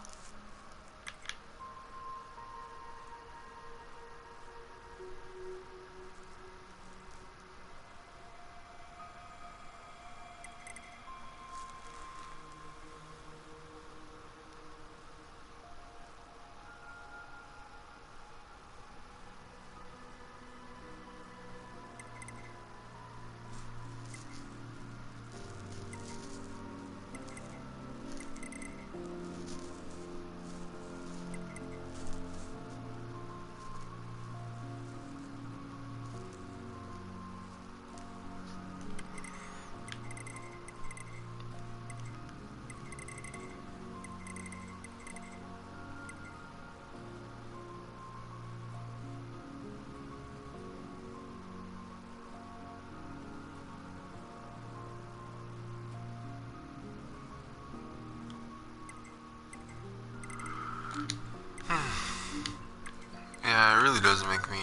Yeah, it really does make me.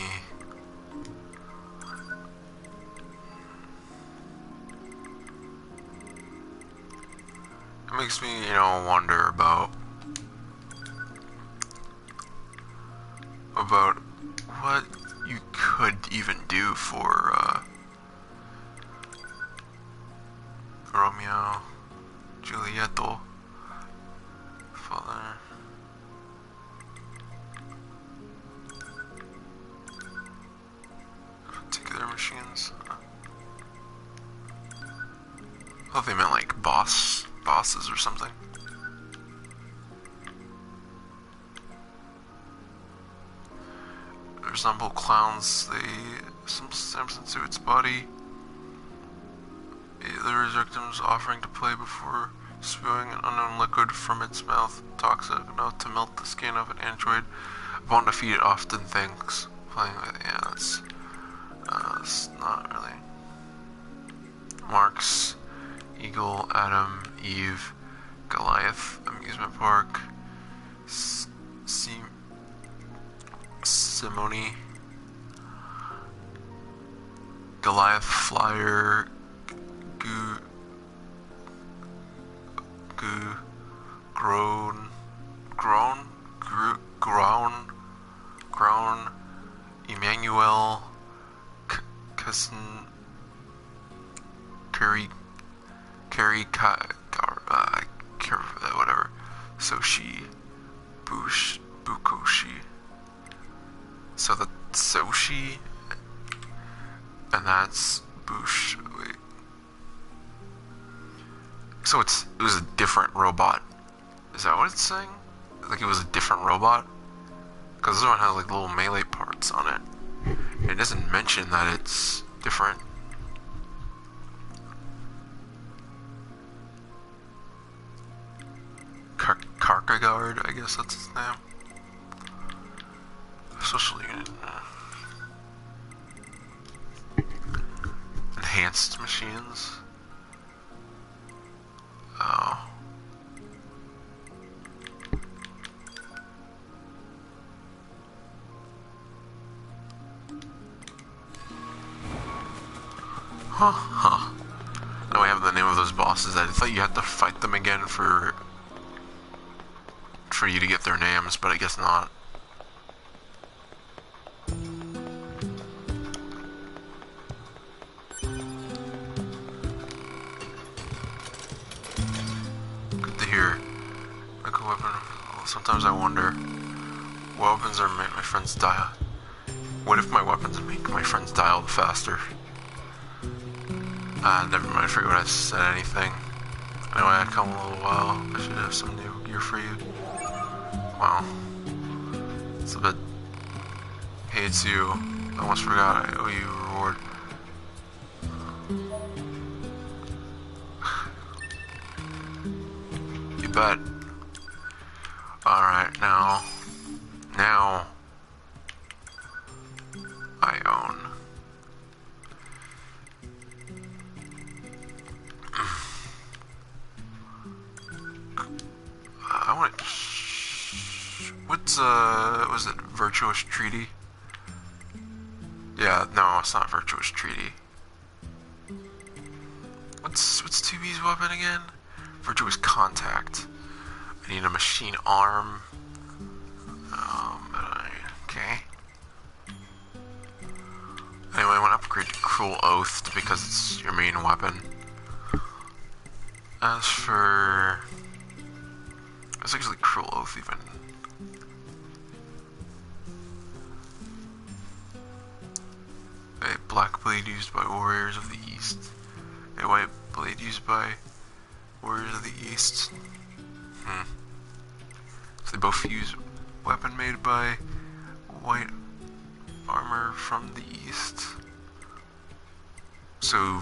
It makes me, wonder about what you could even do for Romeo, Giulietto, father. Particular machines. I thought they meant like bosses or something. They resemble clowns. They sometimes into its body. The victims offering to play before spewing an unknown liquid from its mouth, toxic enough to melt the skin of an android. Upon defeat, it often thinks playing with. Yeah, that's not really. Marx, Eagle, Adam, Eve, Goliath, Amusement Park, Simone, Goliath, Flyer, Grown, Emmanuel, Cousin, Carrie, whatever, Soshi, Bukoshi. So that's Soshi, and that's Bush. Wait. So it was a different robot. Is that what it's saying? Like it was a different robot? Because this one has like little melee parts on it. It doesn't mention that it's different. Kierkegaard, I guess that's his name. Social unit. Enhanced machines. Oh. Huh. Now I have the name of those bosses. I thought you had to fight them again for you to get their names, but I guess not. Good to hear. Like a weapon. Sometimes I wonder, what weapons are make my friends die? What if my weapons make my friends die all the faster? Never mind, I forget what I said anything. Anyway, I come a little while. I should have some new gear for you. Wow. It's a bit... Hey, it's you. I almost forgot I owe you a reward. You bet. Alright, now I own. I want to... What's, was it Virtuous Treaty? Yeah, no, it's not Virtuous Treaty. What's 2B's weapon again? Virtuous Contact. I need a machine arm. Okay. Anyway, I want to upgrade to Cruel Oath because it's your main weapon. As for... It's actually Cruel Oath even. A black blade used by warriors of the East. A white blade used by warriors of the East. So they both use weapon made by white armor from the East. So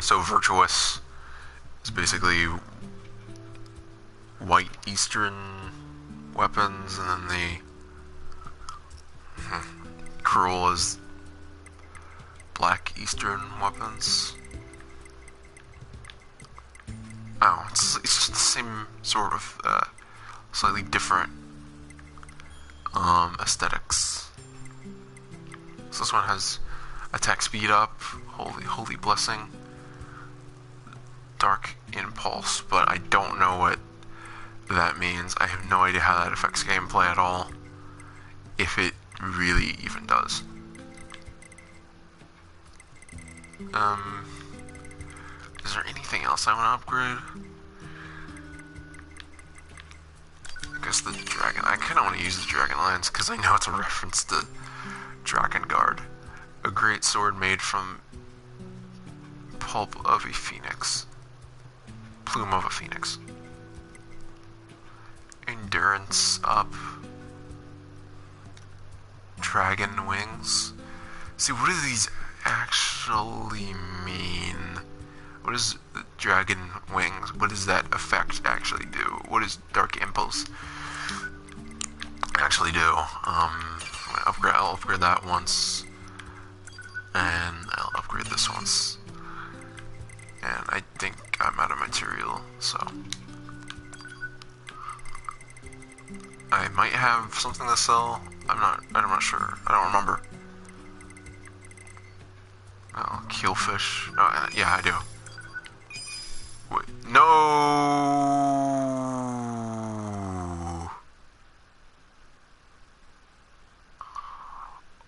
Virtuous is basically white Eastern weapons, and then the Cruel is black Eastern weapons. Oh, it's just the same sort of slightly different aesthetics. So this one has attack speed up, holy blessing, dark impulse, but I don't know what that means. I have no idea how that affects gameplay at all, if it really even does. Is there anything else I want to upgrade? I guess the dragon. I kind of want to use the dragon lance because I know it's a reference to Dragon Guard, a great sword made from pulp of a phoenix, plume of a phoenix. Endurance up. Dragon wings. See, what do these actually mean? What does the dragon wings, what does that effect actually do? What does Dark Impulse actually do? I'll upgrade that once, and I'll upgrade this once. And I think I'm out of material, so I might have something to sell. I'm not sure. I don't remember. Oh, keelfish. Oh, yeah, I do. Wait, no!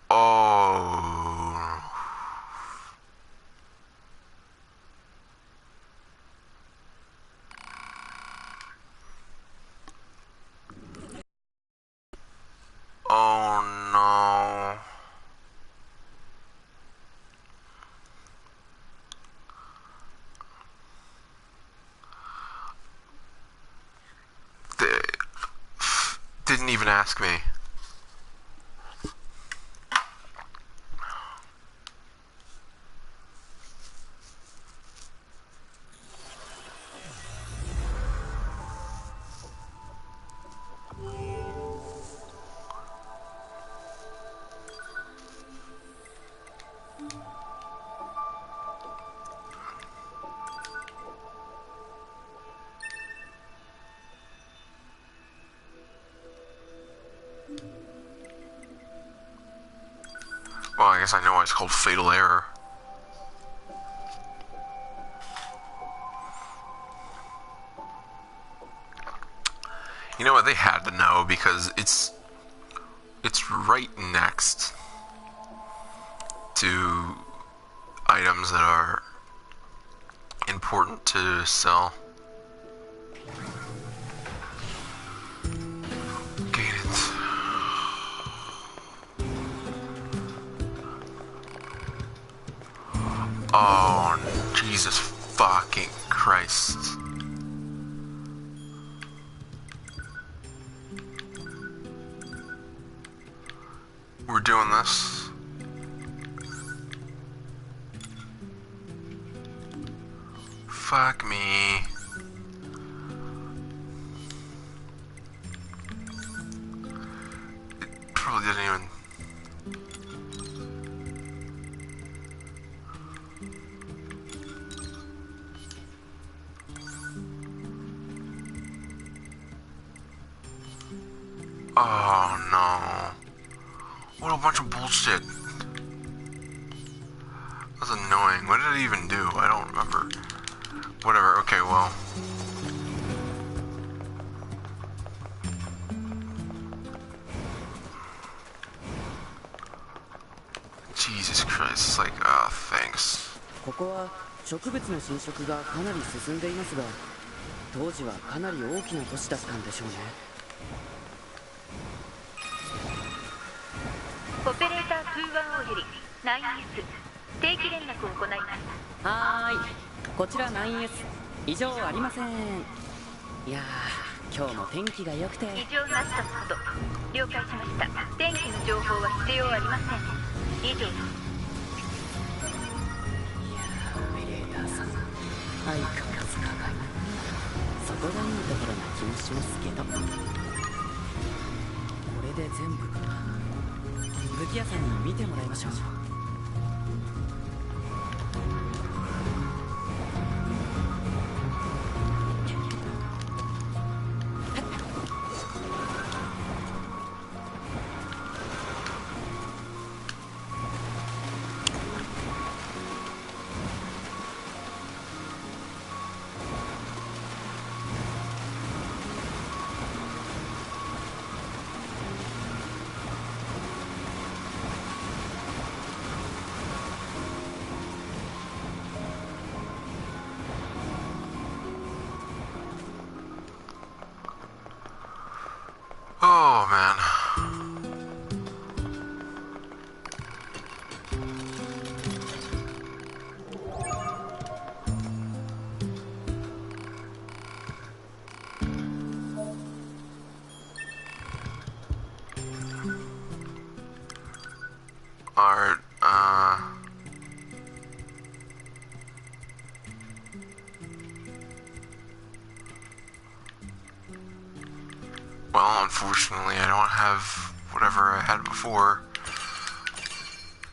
Oh. Oh no. They didn't even ask me. Well, I guess I know why it's called Fatal Error. You know what? They had to know because it's right next to items that are important to sell. Gated. Oh, Jesus fucking Christ. We're doing this. Fuck me. It probably didn't even... Oh no. What a bunch of bullshit. That's annoying. What did it even do? I don't remember. Whatever, okay, well. Jesus Christ, it's like, thanks. ここは植物の侵食がかなり進んでいますが、当時はかなり大きな都市だったんでしょうね。オペレーター210より 9S 定期連絡を行います。はーい、こちら 9S 異常ありません。いやー、今日も天気が良くて。異常なしとのこと。了解しました。天気の情報は必要ありません。以上です。いやー、オペレーターさん、相変わらずかがい。そこがいいところな気もしますけど。これで全部か。武器屋さんに見てもらいましょう。Oh, man. Alright, well, unfortunately, I don't have whatever I had before,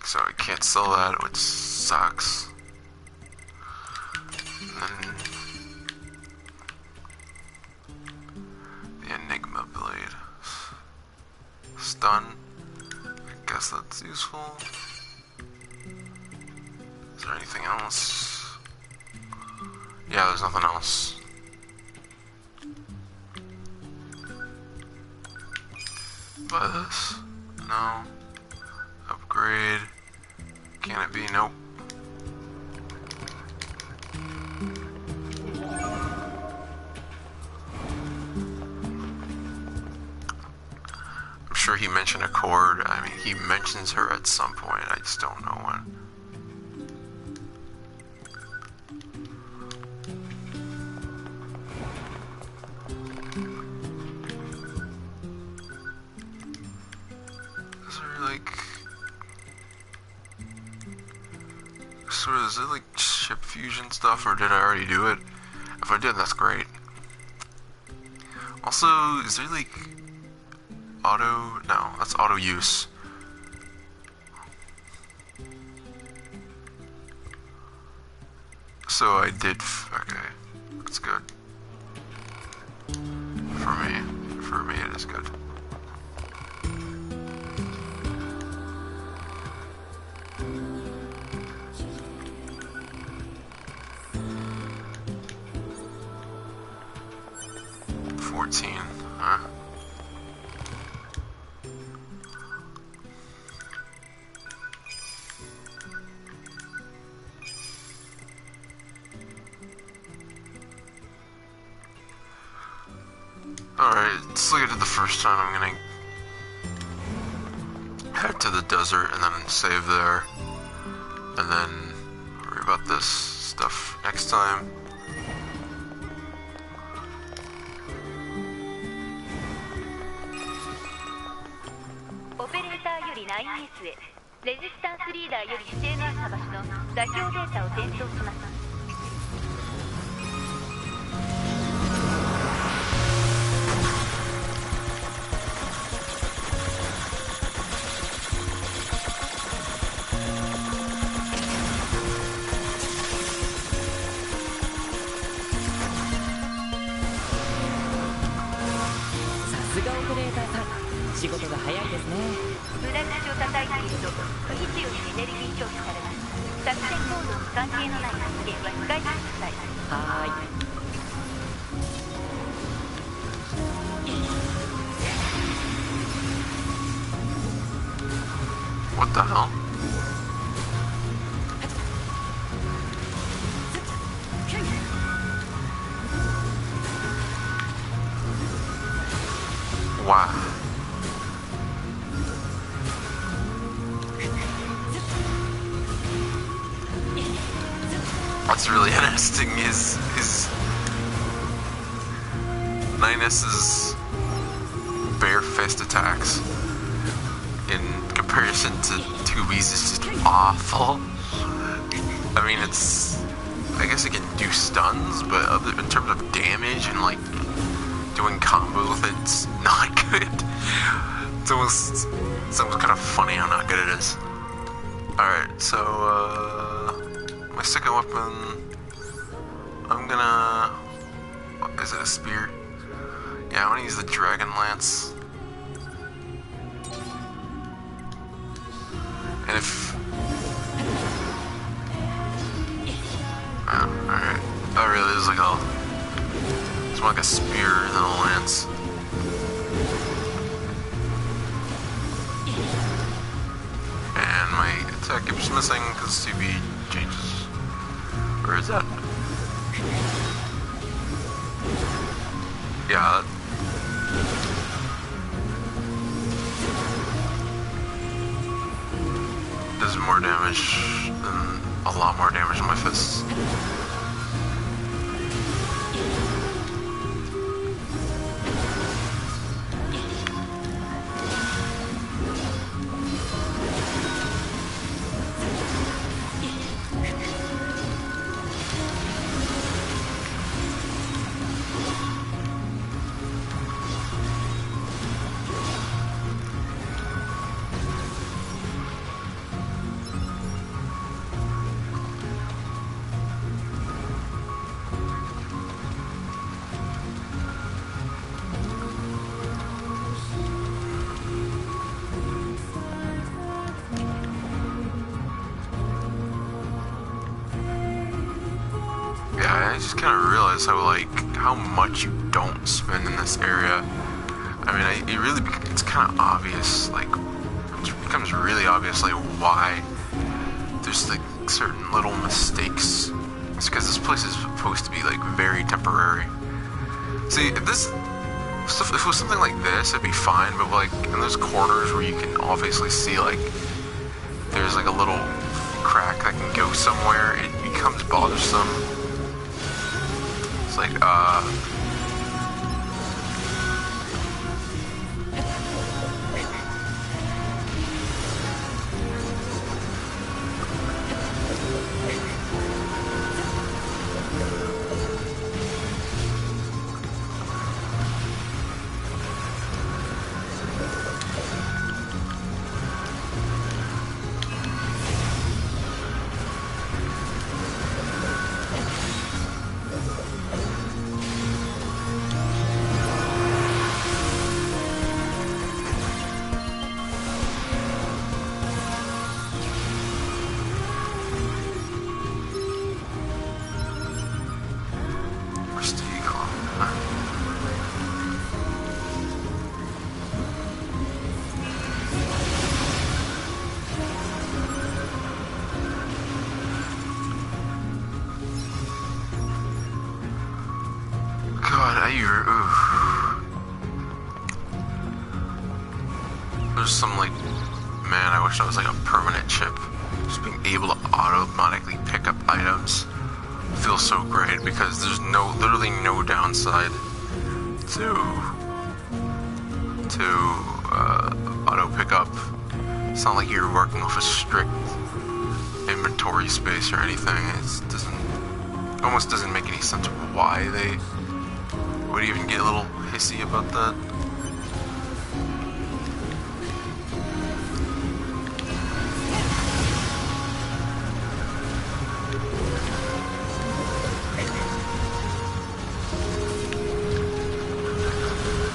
so I can't sell that, which sucks. And then the Enigma Blade. Stun. I guess that's useful. Is there anything else? Yeah, there's nothing else. Buy this? No. Upgrade. Can it be? Nope. I'm sure he mentioned a chord. I mean, he mentions her at some point. I just don't know when. Is it like ship fusion stuff, or did I already do it? If I did, that's great. Also, is there like auto? No, that's auto use. So I did. Okay, that's good. For me, it is good. Huh? Alright, just like I did the first time, I'm gonna head to the desert and then save there. And then worry about this stuff next time. オペレーターより 9S へレジスタンスリーダーより指定のあった場所の座標データを転送します。さすがオペレーターさん、仕事が早いですね。無駄口を叩いていると不必要にエネルギー消費されます。作戦行動に関係のない発言は控えてください。はーい。 What the hell? Wow. What's really interesting is 9S's bare fist attacks in comparison to 2B's is just awful. I mean, I guess it can do stuns, but in terms of damage and like doing combos with it, it's not good. It's almost kind of funny how not good it is. Alright, so my second weapon, I'm gonna, is it a spear? Yeah, I'm gonna use the Dragon Lance. And if... Oh, alright. Oh really, there's like it's more like a spear than a lance. And my attack keeps missing because CB changes. Where is that? Yeah, does more damage than a lot more damage on my fists. I just kind of realized how much you don't spend in this area. I mean, it's kind of obvious, it becomes really obvious, why there's, certain little mistakes. It's because this place is supposed to be, very temporary. See, if it was something like this, it'd be fine, but, in those corners where you can obviously see, there's, a little crack that can go somewhere, it becomes bothersome. It's There's some like, man, I wish that was like a permanent chip. Just being able to automatically pick up items feels so great because there's literally no downside to auto pickup. It's not like you're working with a strict inventory space or anything. Almost doesn't make any sense why they would even get a little hissy about that.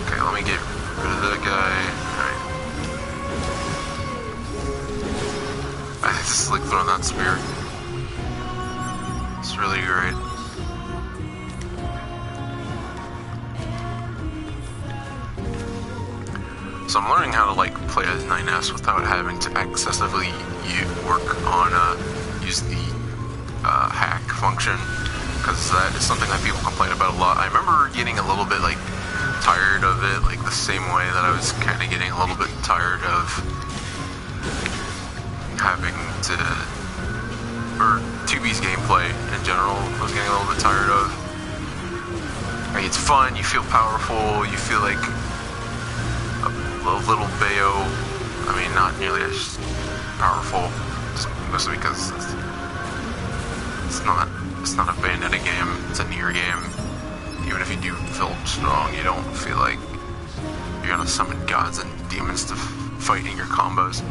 Okay, let me get rid of that guy. Alright. I just like throwing that spear. It's really great. So I'm learning how to like play as 9S without having to excessively work on use the hack function, because that is something that people complain about a lot. I remember getting a little bit like tired of it, like the same way that I was kind of getting a little bit tired of having to, or 2B's gameplay in general, I was getting a little bit tired of. Like, it's fun, you feel powerful, you feel like a little Bayo. I mean, not nearly as powerful, just mostly because it's not a Bayonetta game, it's a NieR game. Even if you do feel strong, you don't feel like you're gonna summon gods and demons to fight in your combos.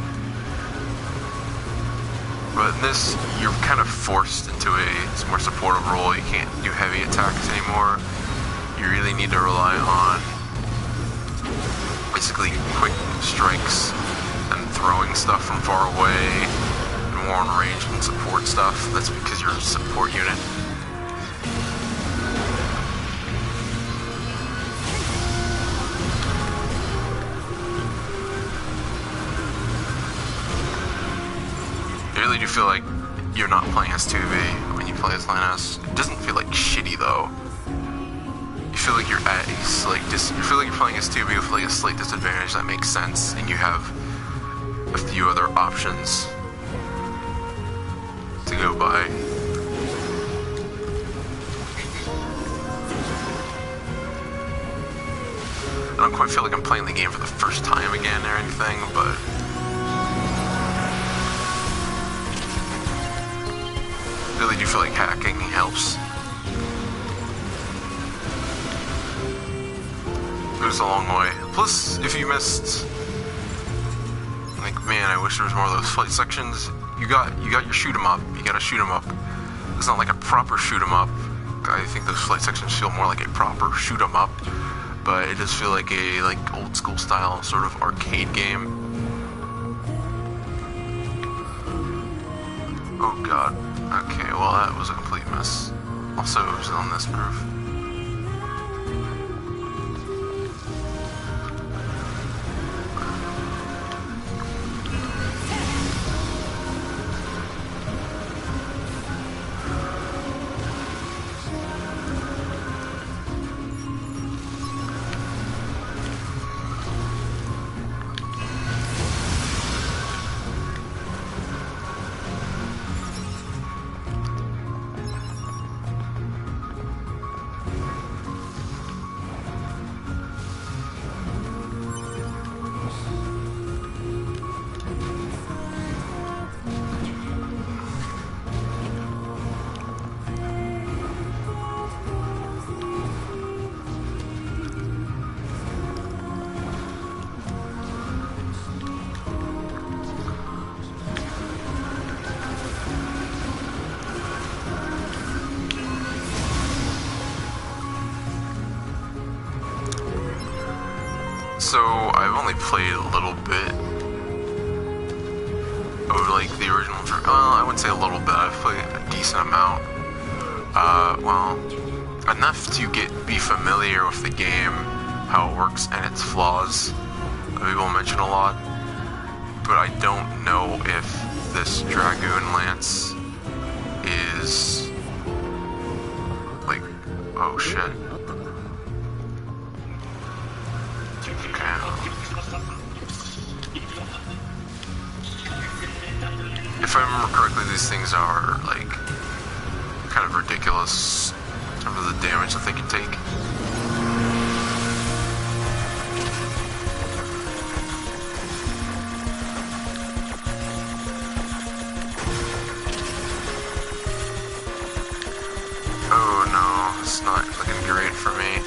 But in this, you're kind of forced into a more supportive role. You can't do heavy attacks anymore. You really need to rely on basically quick strikes and throwing stuff from far away, and more on range and support stuff. That's because you're a support unit. I really do feel like you're not playing as 2B when you play as 9S. It doesn't feel like shitty though. You feel like you're at a slight you feel like you're playing as 2B with like a slight disadvantage. That makes sense, and you have a few other options to go by. I don't quite feel like I'm playing the game for the first time again or anything, but I really do feel like hacking helps. Goes a long way. Plus, if you missed, like, man, I wish there was more of those flight sections. You got your shoot 'em up. You gotta shoot 'em up. It's not like a proper shoot 'em up. I think those flight sections feel more like a proper shoot 'em up, but it does feel like a old school style sort of arcade game. Oh god. Okay, well that was a complete mess. Also, it was on this groove. So, I've only played a little bit of, like, the original, I wouldn't say a little bit, I've played a decent amount. Well, enough to be familiar with the game, how it works, and its flaws, that people mention a lot, but I don't know if this Dragoon Lance is, like, oh shit. I remember correctly, these things are like kind of ridiculous in terms of the damage that they can take. Oh no, it's not looking great for me.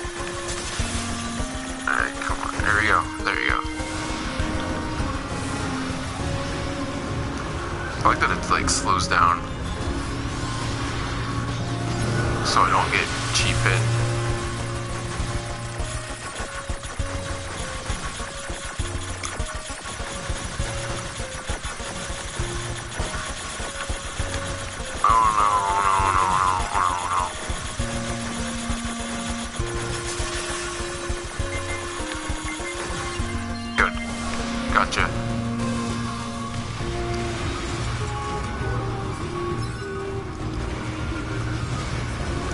Alright, come on. There we go. There you go. I like that it like slows down so I don't get cheap hit. Oh no, no, no, no, no, no. Good. Gotcha.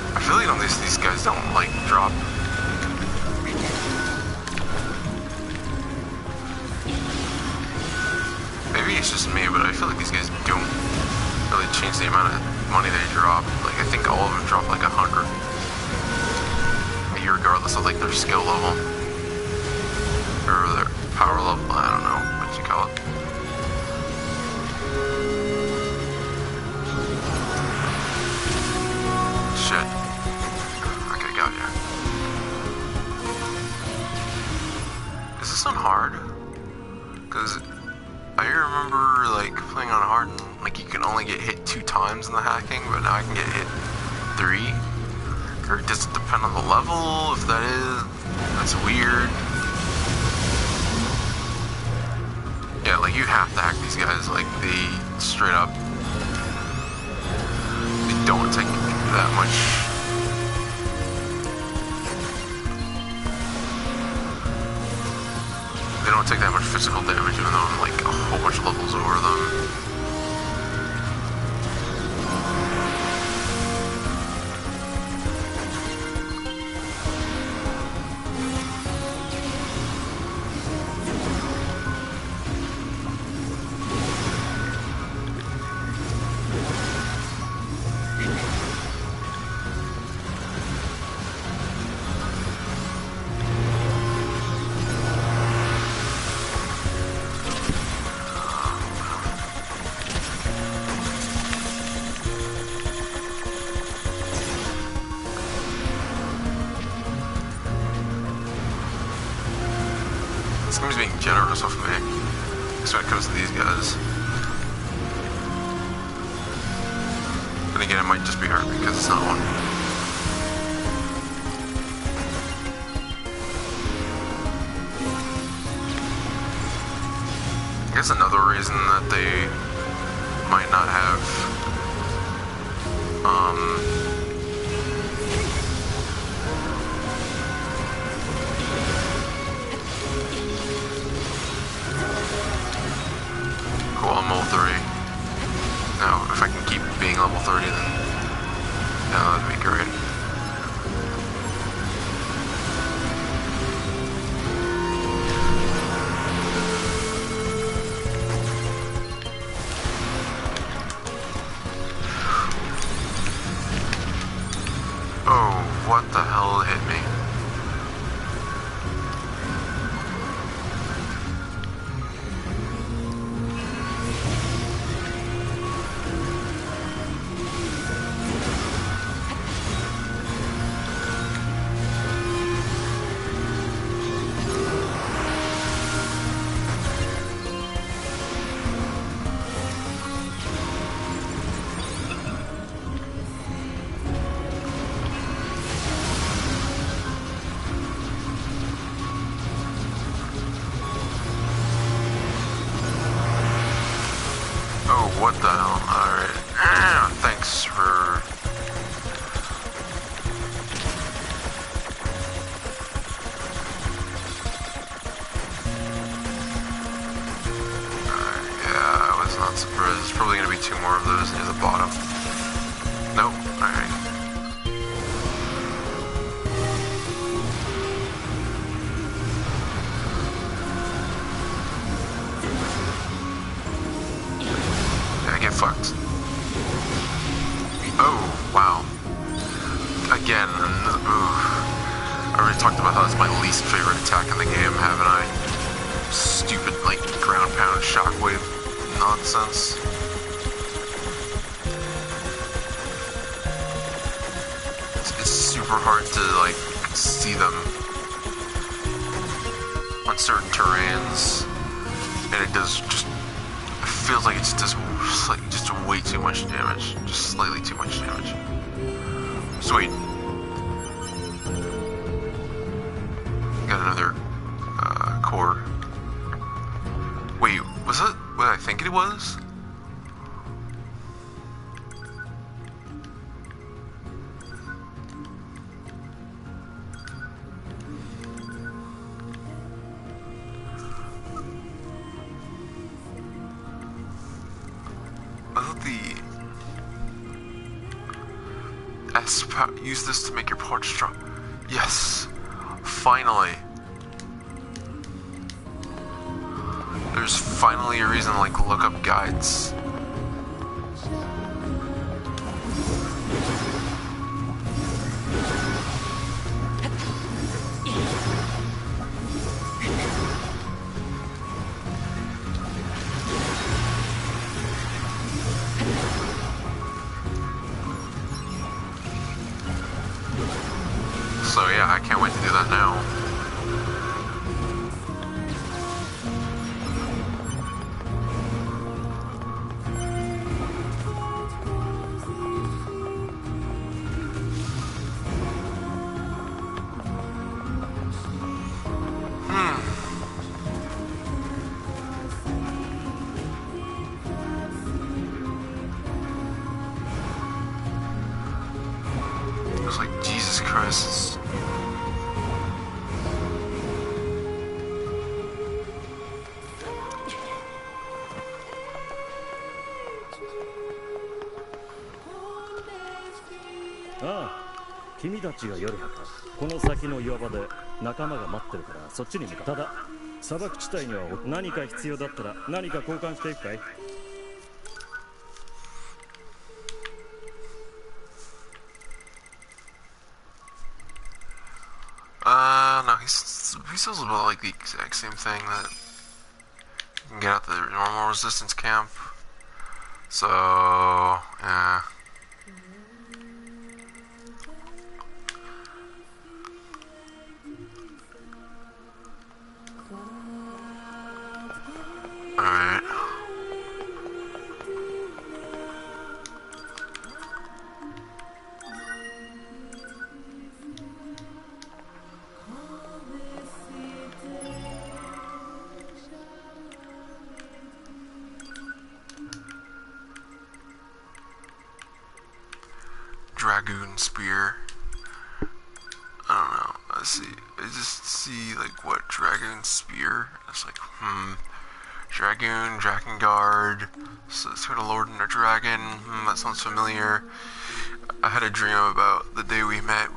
I feel like these guys don't like drop. Maybe it's just me, but I feel like these guys don't really change the amount of money they drop. Like I think all of them drop like 100, regardless of like their skill level or their power level. I don't know what you call it. Shit. Okay, got ya. Is this on hard? Because I remember like playing on hard and like you can only get hit 2 times in the hacking, but now I can get hit 3. Or does it depend on the level? If that is, that's weird. Yeah, like you have to hack these guys. Like they straight up, they don't take that much. They don't take that much physical damage, even though I'm like a whole bunch of levels over them. This game's being generous with me, especially when it comes to these guys. Then again, it might just be hard because it's not one. I guess another reason that they might not have cool, I'm level 3. Now, if I can keep being level 30, then yeah, that'd be great. Oh, what the hell hit me? Oh, what the hell? Alright. Thanks for... yeah, I was not surprised. There's probably gonna be 2 more of those near the bottom. Nope. Alright. fucked. Oh, wow. Again, I already talked about how that's my least favorite attack in the game, haven't I? Stupid, like, ground pound shockwave nonsense. It's super hard to, like, see them on certain terrains, and it does just, it feels like it just does just way too much damage, just slightly too much damage. Sweet. Got another core. Wait, was it what I think it was? Use this to make your parts strong. Yes, finally. There's finally a reason to like look up guides. So yeah, I can't wait to do that now. It's like, Jesus Christ.君たちが夜か。この先の岩場で仲間が待ってるからそっちに向かう。ただ砂漠地帯には何か必要だったら何か交換していくかい？No, he says about like the exact same thing, that you can get out the normal resistance camp. So, yeah. Alright. Dragoon spear. I don't know. I just see like what dragoon spear. It's like Dragoon, Drakengard, sort of Lord and a Dragon. That sounds familiar. I had a dream about the day we met.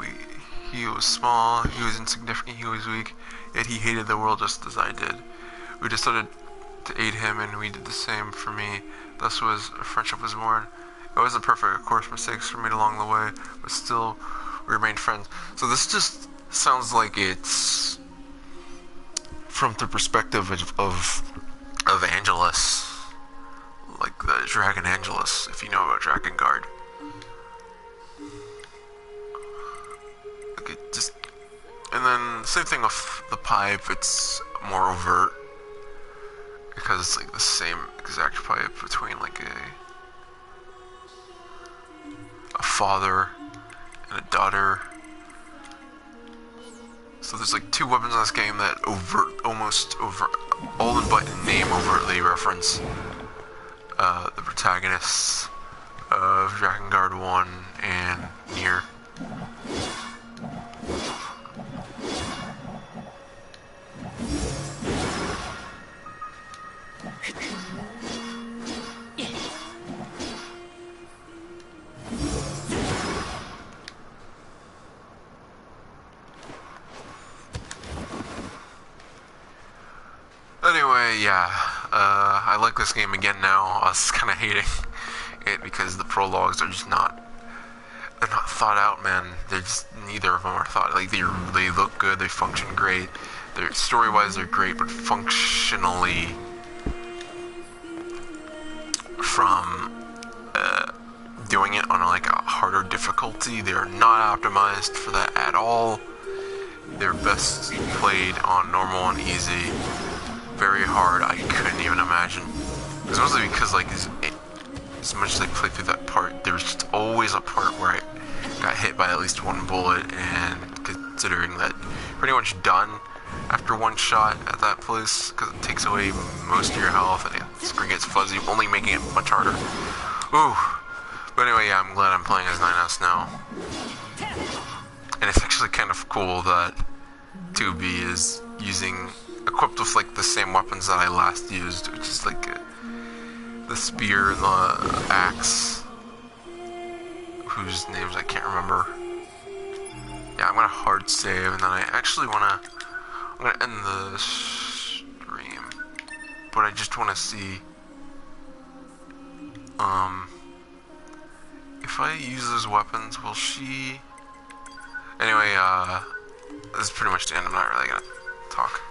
He was small, he was insignificant, he was weak, yet he hated the world just as I did. We decided to aid him, and we did the same for me. Thus was a friendship was born. It wasn't perfect, of course, mistakes were made along the way, but still, we remained friends. So this just sounds like it's from the perspective of Angelus, like the Dragon Angelus, if you know about Drakengard. Like it just, and then same thing with the pipe. It's more overt because it's like the same exact pipe between like a father and a daughter. So there's like two weapons in this game that almost all in but in name overtly reference the protagonists of Drakengard 1 and NieR. Anyway, yeah, I like this game again now. I was kind of hating it because the prologues are just not. They're not thought out, man. They're just neither of them are thought. Like they look good, they function great. They're story-wise they're great, but functionally, from doing it on like a harder difficulty, they're not optimized for that at all. They're best played on normal and easy. Very hard, I couldn't even imagine. It's mostly because like as much as I played through that part, there was just always a part where I got hit by at least one bullet, and considering that pretty much done after one shot at that place, because it takes away most of your health and the screen gets fuzzy, only making it much harder. Ooh. But anyway, yeah, I'm glad I'm playing as 9S now. And it's actually kind of cool that 2B is equipped with like the same weapons that I last used, which is like the spear and the axe, whose names I can't remember. Yeah, I'm gonna hard save, and then I'm gonna end the stream, but I just want to see if I use those weapons, will she? Anyway, this is pretty much the end. I'm not really gonna talk.